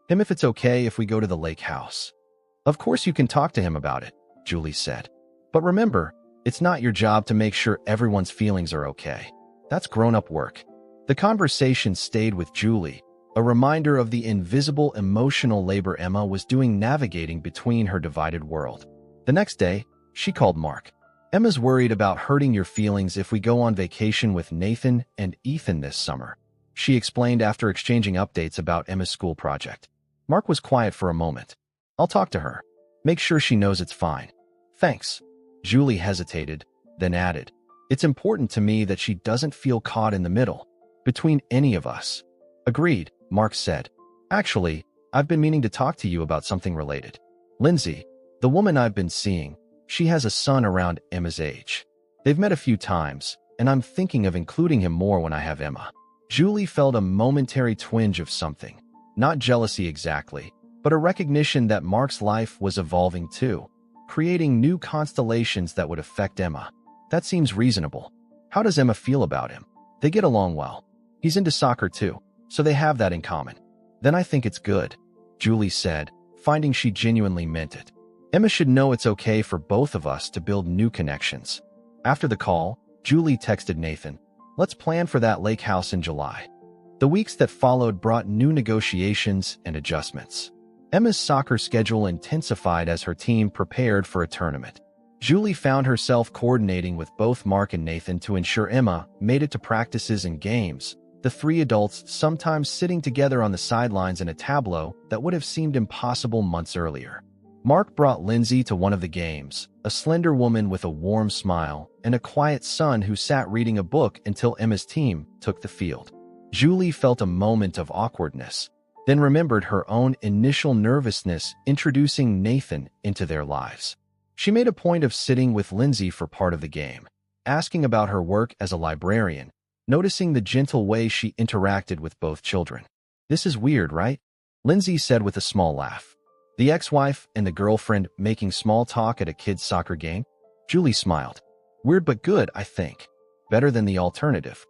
him if it's okay if we go to the lake house? Of course you can talk to him about it, Julie said. But remember, it's not your job to make sure everyone's feelings are okay. That's grown-up work. The conversation stayed with Julie, a reminder of the invisible emotional labor Emma was doing navigating between her divided world. The next day, she called Mark. Emma's worried about hurting your feelings if we go on vacation with Nathan and Ethan this summer, she explained after exchanging updates about Emma's school project. Mark was quiet for a moment. I'll talk to her. Make sure she knows it's fine. Thanks. Julie hesitated, then added, it's important to me that she doesn't feel caught in the middle, between any of us. Agreed, Mark said. Actually, I've been meaning to talk to you about something related. Lindsay, the woman I've been seeing, she has a son around Emma's age. They've met a few times, and I'm thinking of including him more when I have Emma. Julie felt a momentary twinge of something. Not jealousy exactly, but a recognition that Mark's life was evolving too, creating new constellations that would affect Emma. That seems reasonable. How does Emma feel about him? They get along well. He's into soccer too, so they have that in common. Then I think it's good, Julie said, finding she genuinely meant it. Emma should know it's okay for both of us to build new connections. After the call, Julie texted Nathan, let's plan for that lake house in July. The weeks that followed brought new negotiations and adjustments. Emma's soccer schedule intensified as her team prepared for a tournament. Julie found herself coordinating with both Mark and Nathan to ensure Emma made it to practices and games, the three adults sometimes sitting together on the sidelines in a tableau that would have seemed impossible months earlier. Mark brought Lindsay to one of the games, a slender woman with a warm smile and a quiet son who sat reading a book until Emma's team took the field. Julie felt a moment of awkwardness, then remembered her own initial nervousness introducing Nathan into their lives. She made a point of sitting with Lindsay for part of the game, asking about her work as a librarian, noticing the gentle way she interacted with both children. This is weird, right? Lindsay said with a small laugh. The ex-wife and the girlfriend making small talk at a kid's soccer game? Julie smiled. Weird but good, I think. Better than the alternative.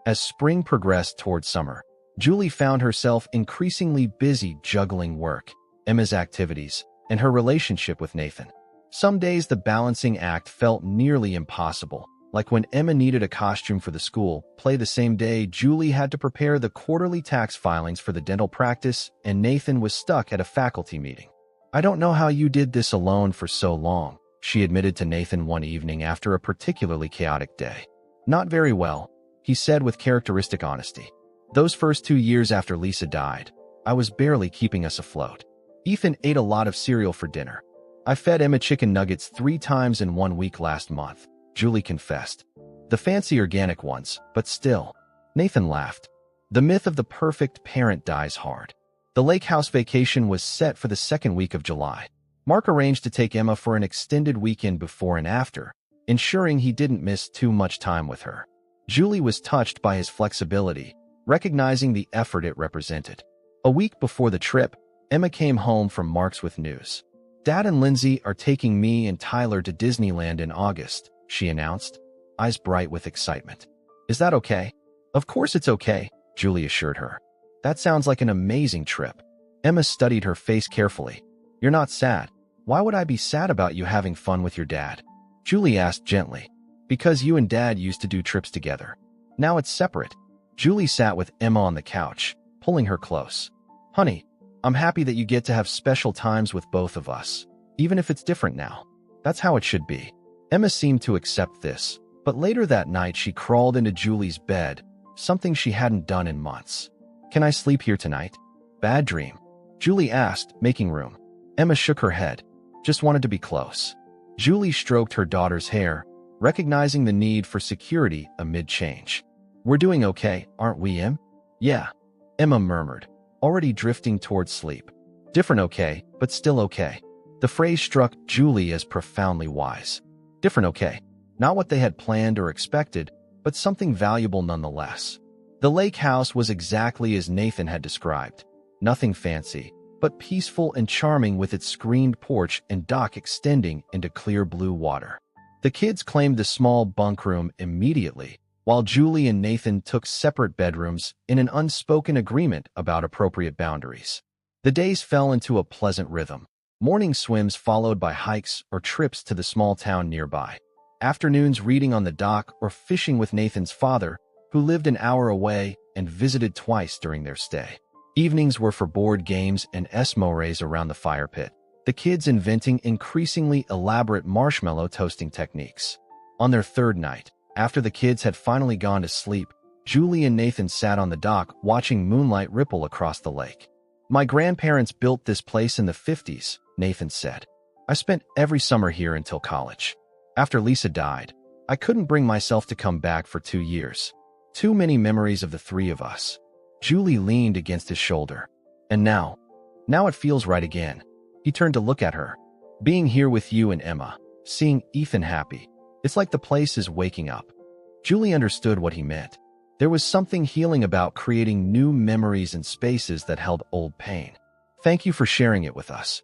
As spring progressed toward summer, Julie found herself increasingly busy juggling work, Emma's activities, and her relationship with Nathan. Some days the balancing act felt nearly impossible, like when Emma needed a costume for the school play the same day Julie had to prepare the quarterly tax filings for the dental practice and Nathan was stuck at a faculty meeting. I don't know how you did this alone for so long, she admitted to Nathan one evening after a particularly chaotic day. Not very well, he said with characteristic honesty. Those first 2 years after Lisa died, I was barely keeping us afloat. Ethan ate a lot of cereal for dinner. I fed Emma chicken nuggets 3 times in 1 week last month, Julie confessed. The fancy organic ones, but still. Nathan laughed. The myth of the perfect parent dies hard. The lake house vacation was set for the second week of July. Mark arranged to take Emma for an extended weekend before and after, ensuring he didn't miss too much time with her. Julie was touched by his flexibility, recognizing the effort it represented. A week before the trip, Emma came home from Mark's with news. Dad and Lindsay are taking me and Tyler to Disneyland in August, she announced, eyes bright with excitement. Is that okay? Of course it's okay, Julie assured her. That sounds like an amazing trip. Emma studied her face carefully. You're not sad. Why would I be sad about you having fun with your dad? Julie asked gently. Because you and Dad used to do trips together. Now it's separate. Julie sat with Emma on the couch, pulling her close. Honey, I'm happy that you get to have special times with both of us, even if it's different now. That's how it should be. Emma seemed to accept this, but later that night she crawled into Julie's bed, something she hadn't done in months. Can I sleep here tonight? Bad dream. Julie asked, making room. Emma shook her head. Just wanted to be close. Julie stroked her daughter's hair, recognizing the need for security amid change. We're doing okay, aren't we, Em? Yeah, Emma murmured, already drifting towards sleep. Different okay, but still okay. The phrase struck Julie as profoundly wise. Different okay. Not what they had planned or expected, but something valuable nonetheless. The lake house was exactly as Nathan had described. Nothing fancy, but peaceful and charming with its screened porch and dock extending into clear blue water. The kids claimed the small bunk room immediately, while Julie and Nathan took separate bedrooms in an unspoken agreement about appropriate boundaries. The days fell into a pleasant rhythm. Morning swims followed by hikes or trips to the small town nearby. Afternoons reading on the dock or fishing with Nathan's father, who lived an hour away and visited twice during their stay. Evenings were for board games and esmores around the fire pit, the kids inventing increasingly elaborate marshmallow toasting techniques. On their third night, after the kids had finally gone to sleep, Julie and Nathan sat on the dock watching moonlight ripple across the lake. "My grandparents built this place in the 50s, Nathan said. "I spent every summer here until college. After Lisa died, I couldn't bring myself to come back for 2 years. Too many memories of the three of us." Julie leaned against his shoulder. "And now it feels right again." He turned to look at her. "Being here with you and Emma, seeing Ethan happy. It's like the place is waking up." Julie understood what he meant. There was something healing about creating new memories and spaces that held old pain. "Thank you for sharing it with us."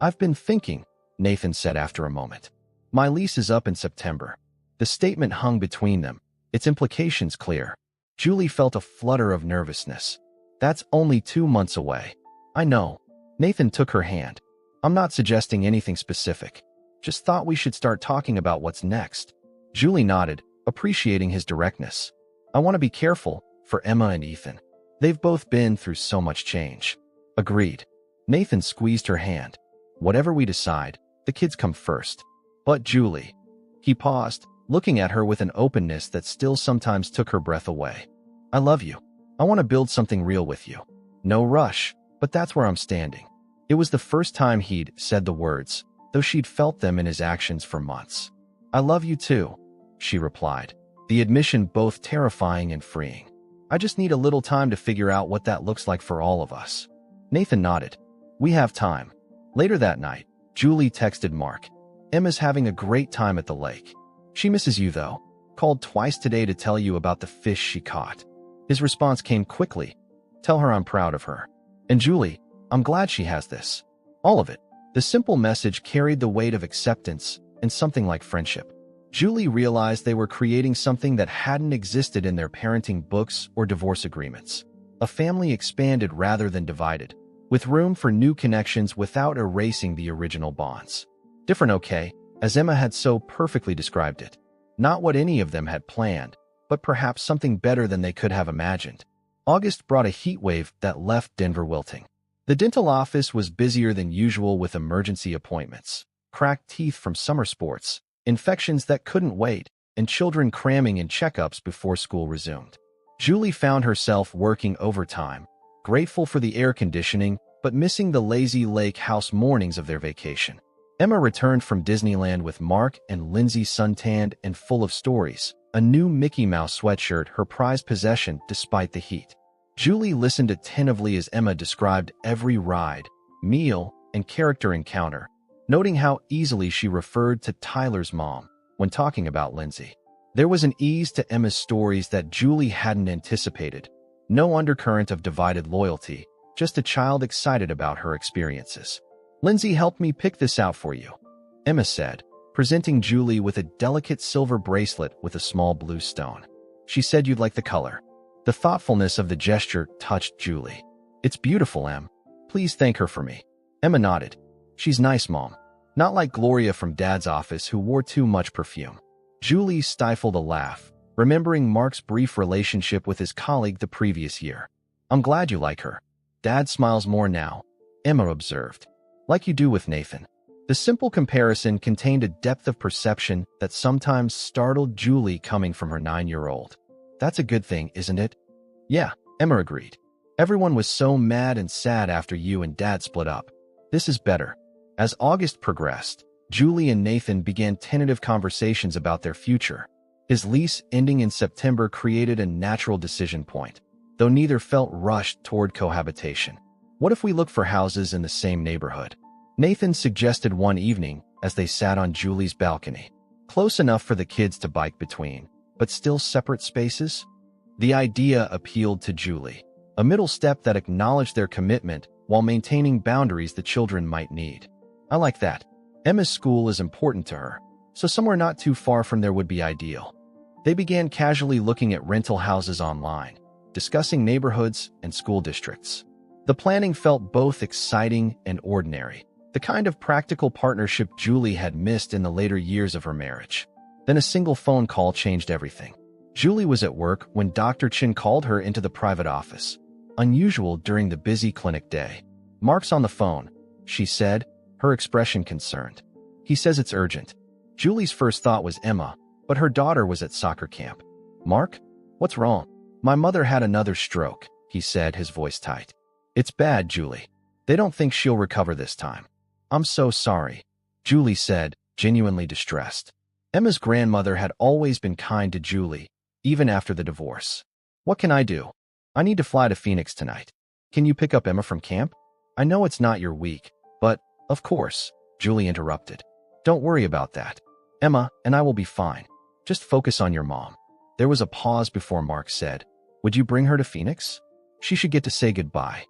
"I've been thinking," Nathan said after a moment. "My lease is up in September." The statement hung between them, its implications clear. Julie felt a flutter of nervousness. "That's only 2 months away." "I know." Nathan took her hand. "I'm not suggesting anything specific. Just thought we should start talking about what's next." Julie nodded, appreciating his directness. "I want to be careful for Emma and Ethan. They've both been through so much change." "Agreed." Nathan squeezed her hand. "Whatever we decide, the kids come first." "But Julie." He paused, looking at her with an openness that still sometimes took her breath away. "I love you. I want to build something real with you. No rush, but that's where I'm standing." It was the first time he'd said the words, though she'd felt them in his actions for months. "I love you too," she replied, the admission both terrifying and freeing. "I just need a little time to figure out what that looks like for all of us." Nathan nodded. "We have time." Later that night, Julie texted Mark. "Emma's having a great time at the lake. She misses you, though. Called twice today to tell you about the fish she caught." His response came quickly. "Tell her I'm proud of her. And Julie, I'm glad she has this." All of it. The simple message carried the weight of acceptance and something like friendship. Julie realized they were creating something that hadn't existed in their parenting books or divorce agreements. A family expanded rather than divided, with room for new connections without erasing the original bonds. Different, okay, as Emma had so perfectly described it. Not what any of them had planned, but perhaps something better than they could have imagined. August brought a heat wave that left Denver wilting. The dental office was busier than usual with emergency appointments, cracked teeth from summer sports, infections that couldn't wait, and children cramming in checkups before school resumed. Julie found herself working overtime, grateful for the air conditioning, but missing the lazy lake house mornings of their vacation. Emma returned from Disneyland with Mark and Lindsay suntanned and full of stories, a new Mickey Mouse sweatshirt her prized possession despite the heat. Julie listened attentively as Emma described every ride, meal, and character encounter, noting how easily she referred to Tyler's mom when talking about Lindsay. There was an ease to Emma's stories that Julie hadn't anticipated. No undercurrent of divided loyalty, just a child excited about her experiences. "Lindsay helped me pick this out for you," Emma said, presenting Julie with a delicate silver bracelet with a small blue stone. "She said you'd like the color." The thoughtfulness of the gesture touched Julie. "It's beautiful, Em. Please thank her for me." Emma nodded. "She's nice, Mom. Not like Gloria from Dad's office who wore too much perfume." Julie stifled a laugh, remembering Mark's brief relationship with his colleague the previous year. "I'm glad you like her. Dad smiles more now," Emma observed. "Like you do with Nathan." The simple comparison contained a depth of perception that sometimes startled Julie coming from her 9-year-old. "That's a good thing, isn't it?" "Yeah," Emma agreed. "Everyone was so mad and sad after you and Dad split up. This is better." As August progressed, Julie and Nathan began tentative conversations about their future. His lease ending in September created a natural decision point, though neither felt rushed toward cohabitation. "What if we look for houses in the same neighborhood?" Nathan suggested one evening as they sat on Julie's balcony. "Close enough for the kids to bike between, but still separate spaces?" The idea appealed to Julie, a middle step that acknowledged their commitment while maintaining boundaries the children might need. "I like that. Emma's school is important to her. so somewhere not too far from there would be ideal. They began casually looking at rental houses online, discussing neighborhoods and school districts. The planning felt both exciting and ordinary, the kind of practical partnership Julie had missed in the later years of her marriage. Then a single phone call changed everything. Julie was at work when Dr. Chin called her into the private office, unusual during the busy clinic day. "Mark's on the phone," she said, her expression concerned. "He says it's urgent." Julie's first thought was Emma, but her daughter was at soccer camp. "Mark? What's wrong?" "My mother had another stroke," he said, his voice tight. "It's bad, Julie. They don't think she'll recover this time." "I'm so sorry," Julie said, genuinely distressed. Emma's grandmother had always been kind to Julie, even after the divorce. "What can I do? I need to fly to Phoenix tonight. Can you pick up Emma from camp? I know it's not your week, but, of course," Julie interrupted. "Don't worry about that. Emma and I will be fine. Just focus on your mom." There was a pause before Mark said, "Would you bring her to Phoenix? She should get to say goodbye."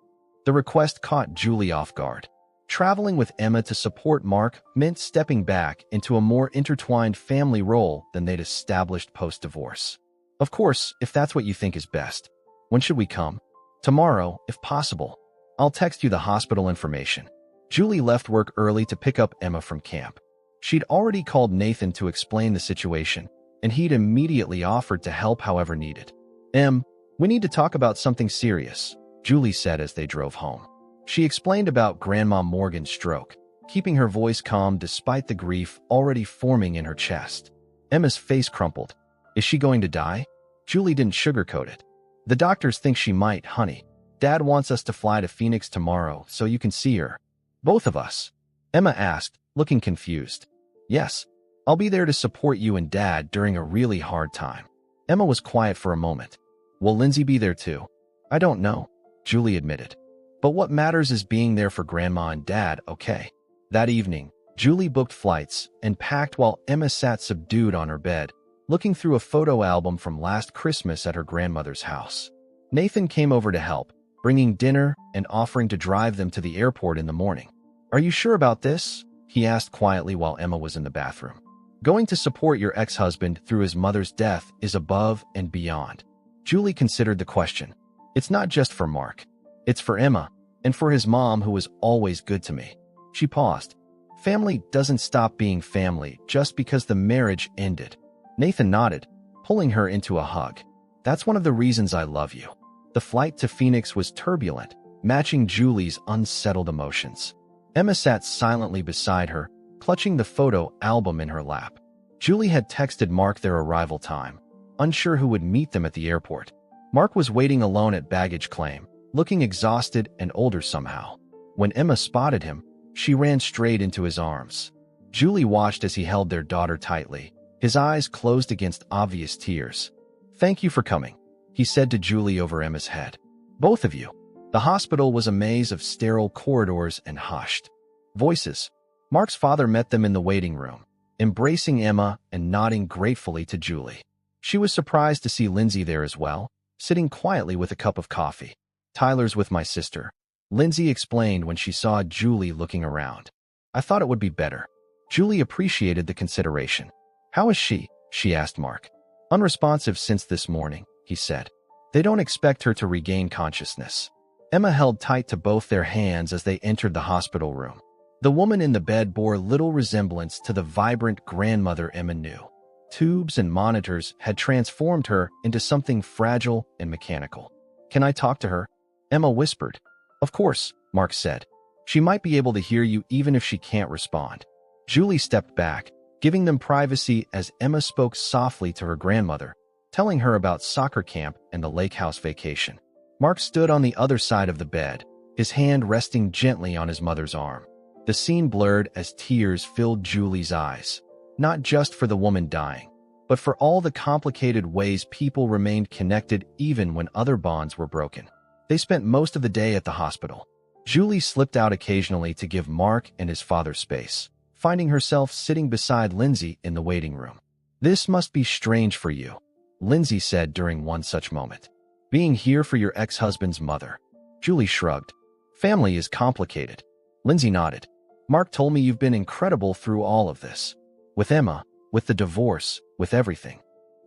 The request caught Julie off guard. Traveling with Emma to support Mark meant stepping back into a more intertwined family role than they'd established post-divorce. "Of course, if that's what you think is best. When should we come?" "Tomorrow, if possible. I'll text you the hospital information." Julie left work early to pick up Emma from camp. She'd already called Nathan to explain the situation, and he'd immediately offered to help however needed. We need to talk about something serious," Julie said as they drove home. She explained about Grandma Morgan's stroke, keeping her voice calm despite the grief already forming in her chest. Emma's face crumpled. "Is she going to die?" Julie didn't sugarcoat it. "The doctors think she might, honey. Dad wants us to fly to Phoenix tomorrow so you can see her." "Both of us?" Emma asked, looking confused. "Yes. I'll be there to support you and Dad during a really hard time." Emma was quiet for a moment. "Will Lindsay be there too?" "I don't know," Julie admitted. "But what matters is being there for Grandma and Dad, okay?" That evening, Julie booked flights and packed while Emma sat subdued on her bed, looking through a photo album from last Christmas at her grandmother's house. Nathan came over to help, bringing dinner and offering to drive them to the airport in the morning. "Are you sure about this?" he asked quietly while Emma was in the bathroom. "Going to support your ex-husband through his mother's death is above and beyond." Julie considered the question. "It's not just for Mark. It's for Emma, and for his mom who was always good to me." She paused. "Family doesn't stop being family just because the marriage ended." Nathan nodded, pulling her into a hug. "That's one of the reasons I love you." The flight to Phoenix was turbulent, matching Julie's unsettled emotions. Emma sat silently beside her, clutching the photo album in her lap. Julie had texted Mark their arrival time, unsure who would meet them at the airport. Mark was waiting alone at baggage claim, looking exhausted and older somehow. When Emma spotted him, she ran straight into his arms. Julie watched as he held their daughter tightly, his eyes closed against obvious tears. "Thank you for coming," he said to Julie over Emma's head. "Both of you." The hospital was a maze of sterile corridors and hushed voices. Mark's father met them in the waiting room, embracing Emma and nodding gratefully to Julie. She was surprised to see Lindsay there as well, sitting quietly with a cup of coffee. "Tyler's with my sister," Lindsay explained when she saw Julie looking around. "I thought it would be better." Julie appreciated the consideration. "How is she?" she asked Mark. "Unresponsive since this morning," he said. "They don't expect her to regain consciousness." Emma held tight to both their hands as they entered the hospital room. The woman in the bed bore little resemblance to the vibrant grandmother Emma knew. Tubes and monitors had transformed her into something fragile and mechanical. "Can I talk to her?" Emma whispered. "Of course," Mark said. "She might be able to hear you even if she can't respond." Julie stepped back, giving them privacy as Emma spoke softly to her grandmother, telling her about soccer camp and the lake house vacation. Mark stood on the other side of the bed, his hand resting gently on his mother's arm. The scene blurred as tears filled Julie's eyes, not just for the woman dying, but for all the complicated ways people remained connected even when other bonds were broken. They spent most of the day at the hospital. Julie slipped out occasionally to give Mark and his father space, finding herself sitting beside Lindsay in the waiting room. "This must be strange for you," Lindsay said during one such moment. "Being here for your ex-husband's mother." Julie shrugged. "Family is complicated." Lindsay nodded. "Mark told me you've been incredible through all of this." With Emma, with the divorce, with everything.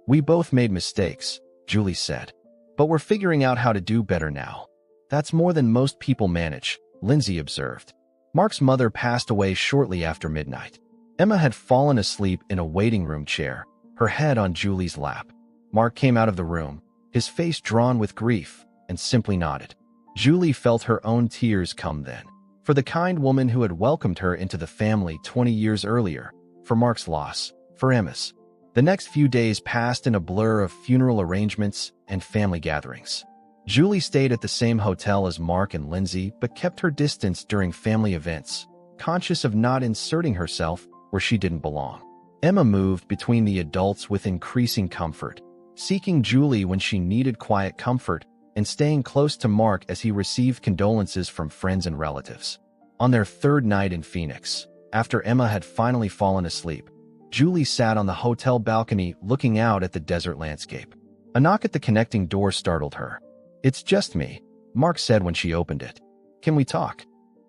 We both made mistakes, Julie said. But we're figuring out how to do better now. That's more than most people manage, Lindsay observed. Mark's mother passed away shortly after midnight. Emma had fallen asleep in a waiting room chair, her head on Julie's lap. Mark came out of the room, his face drawn with grief, and simply nodded. Julie felt her own tears come then. For the kind woman who had welcomed her into the family 20 years earlier, for Mark's loss, for Emma's. The next few days passed in a blur of funeral arrangements and family gatherings. Julie stayed at the same hotel as Mark and Lindsay but kept her distance during family events, conscious of not inserting herself where she didn't belong. Emma moved between the adults with increasing comfort, seeking Julie when she needed quiet comfort and staying close to Mark as he received condolences from friends and relatives. On their third night in Phoenix, after Emma had finally fallen asleep, Julie sat on the hotel balcony looking out at the desert landscape. A knock at the connecting door startled her. "It's just me," Mark said when she opened it. "Can we talk?"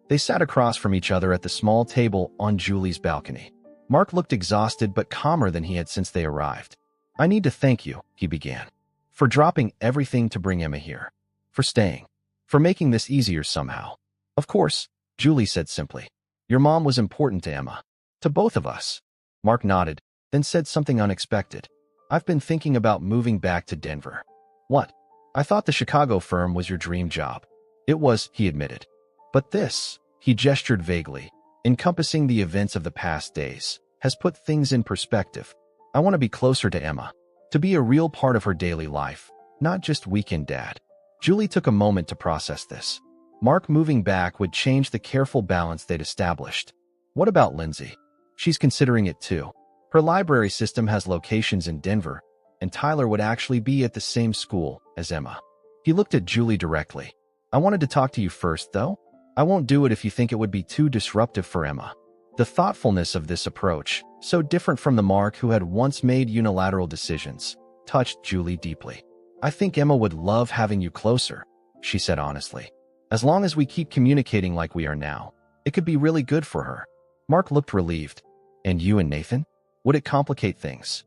They sat across from each other at the small table on Julie's balcony. Mark looked exhausted but calmer than he had since they arrived. "I need to thank you," he began, "for dropping everything to bring Emma here, for staying, for making this easier somehow." "Of course," Julie said simply. "Your mom was important to Emma, to both of us." Mark nodded, then said something unexpected. "I've been thinking about moving back to Denver." "What?" "I thought the Chicago firm was your dream job." "It was," he admitted. "But this," he gestured vaguely, encompassing the events of the past days, "has put things in perspective. I want to be closer to Emma, to be a real part of her daily life, not just weekend dad." Julie took a moment to process this. Mark moving back would change the careful balance they'd established. What about Lindsay? She's considering it too. Her library system has locations in Denver, and Tyler would actually be at the same school as Emma. He looked at Julie directly. "I wanted to talk to you first, though. I won't do it if you think it would be too disruptive for Emma." The thoughtfulness of this approach, so different from the Mark who had once made unilateral decisions, touched Julie deeply. "I think Emma would love having you closer," she said honestly. "As long as we keep communicating like we are now, it could be really good for her." Mark looked relieved. "And you and Nathan? Would it complicate things?"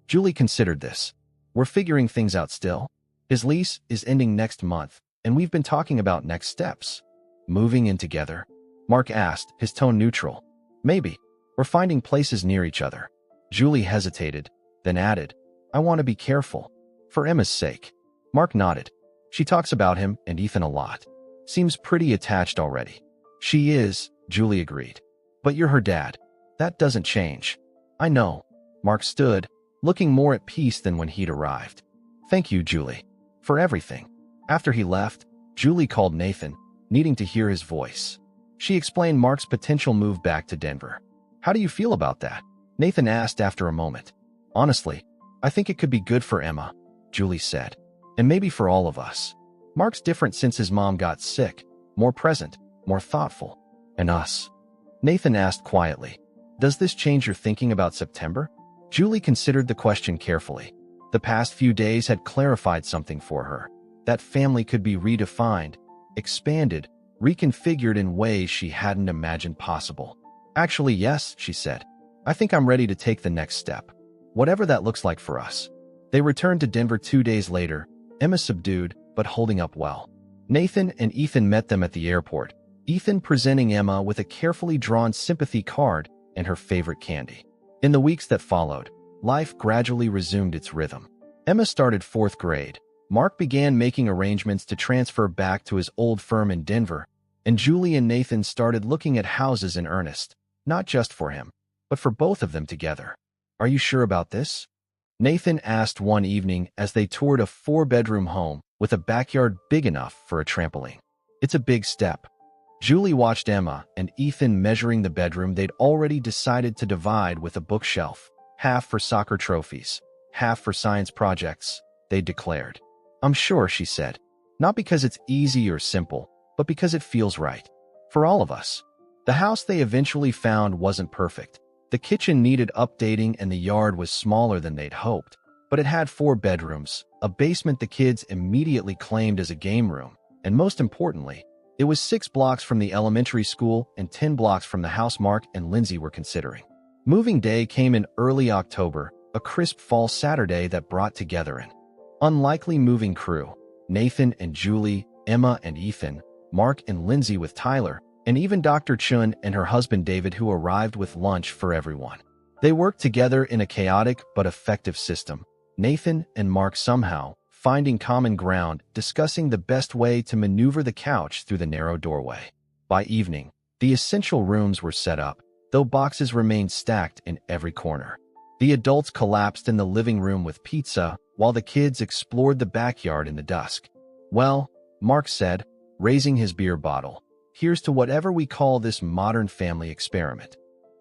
Julie considered this. "We're figuring things out still. His lease is ending next month, and we've been talking about next steps." "Moving in together?" Mark asked, his tone neutral. "Maybe. We're finding places near each other." Julie hesitated, then added, "I want to be careful. For Emma's sake." Mark nodded. "She talks about him and Ethan a lot. Seems pretty attached already." "She is," Julie agreed. "But you're her dad. That doesn't change." "I know." Mark stood, looking more at peace than when he'd arrived. "Thank you, Julie, for everything." After he left, Julie called Nathan, needing to hear his voice. She explained Mark's potential move back to Denver. "How do you feel about that?" Nathan asked after a moment. "Honestly, I think it could be good for Emma," Julie said. "And maybe for all of us. Mark's different since his mom got sick, more present, more thoughtful. And us?" Nathan asked quietly. "Does this change your thinking about September?" Julie considered the question carefully. The past few days had clarified something for her. That family could be redefined, expanded, reconfigured in ways she hadn't imagined possible. "Actually, yes," she said. "I think I'm ready to take the next step, whatever that looks like for us." They returned to Denver 2 days later, Emma subdued, but holding up well. Nathan and Ethan met them at the airport, Ethan presenting Emma with a carefully drawn sympathy card and her favorite candy. In the weeks that followed, life gradually resumed its rhythm. Emma started 4th grade. Mark began making arrangements to transfer back to his old firm in Denver, and Julie and Nathan started looking at houses in earnest, not just for him, but for both of them together. "Are you sure about this?" Nathan asked one evening as they toured a 4-bedroom home with a backyard big enough for a trampoline. "It's a big step." Julie watched Emma and Ethan measuring the bedroom they'd already decided to divide with a bookshelf, half for soccer trophies, half for science projects, they declared. "I'm sure," she said. "Not because it's easy or simple, but because it feels right. For all of us." The house they eventually found wasn't perfect. The kitchen needed updating and the yard was smaller than they'd hoped, but it had 4 bedrooms, a basement the kids immediately claimed as a game room, and most importantly, it was 6 blocks from the elementary school and 10 blocks from the house Mark and Lindsay were considering. Moving day came in early October, a crisp fall Saturday that brought together an unlikely moving crew: Nathan and Julie, Emma and Ethan, Mark and Lindsay with Tyler, and even Dr. Chun and her husband David, who arrived with lunch for everyone. They worked together in a chaotic but effective system. Nathan and Mark somehow finding common ground, discussing the best way to maneuver the couch through the narrow doorway. By evening, the essential rooms were set up, though boxes remained stacked in every corner. The adults collapsed in the living room with pizza, while the kids explored the backyard in the dusk. "Well," Mark said, raising his beer bottle, "here's to whatever we call this modern family experiment."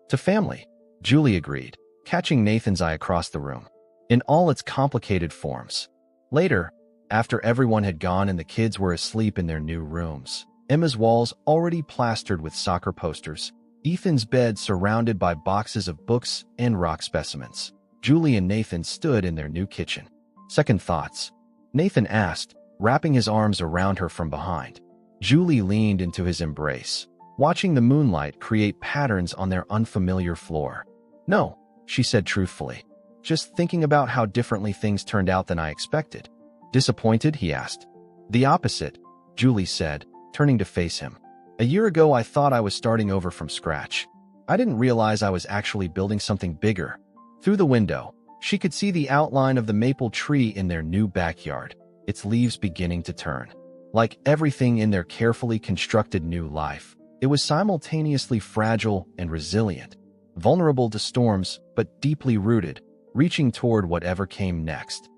"To family," Julie agreed, catching Nathan's eye across the room, "in all its complicated forms." Later, after everyone had gone and the kids were asleep in their new rooms, Emma's walls already plastered with soccer posters, Ethan's bed surrounded by boxes of books and rock specimens, Julie and Nathan stood in their new kitchen. "Second thoughts?" Nathan asked, wrapping his arms around her from behind. Julie leaned into his embrace, watching the moonlight create patterns on their unfamiliar floor. "No," she said truthfully. "Just thinking about how differently things turned out than I expected." "Disappointed?" he asked. "The opposite," Julie said, turning to face him. "A year ago I thought I was starting over from scratch. I didn't realize I was actually building something bigger." Through the window, she could see the outline of the maple tree in their new backyard, its leaves beginning to turn. Like everything in their carefully constructed new life, it was simultaneously fragile and resilient, vulnerable to storms but deeply rooted, reaching toward whatever came next.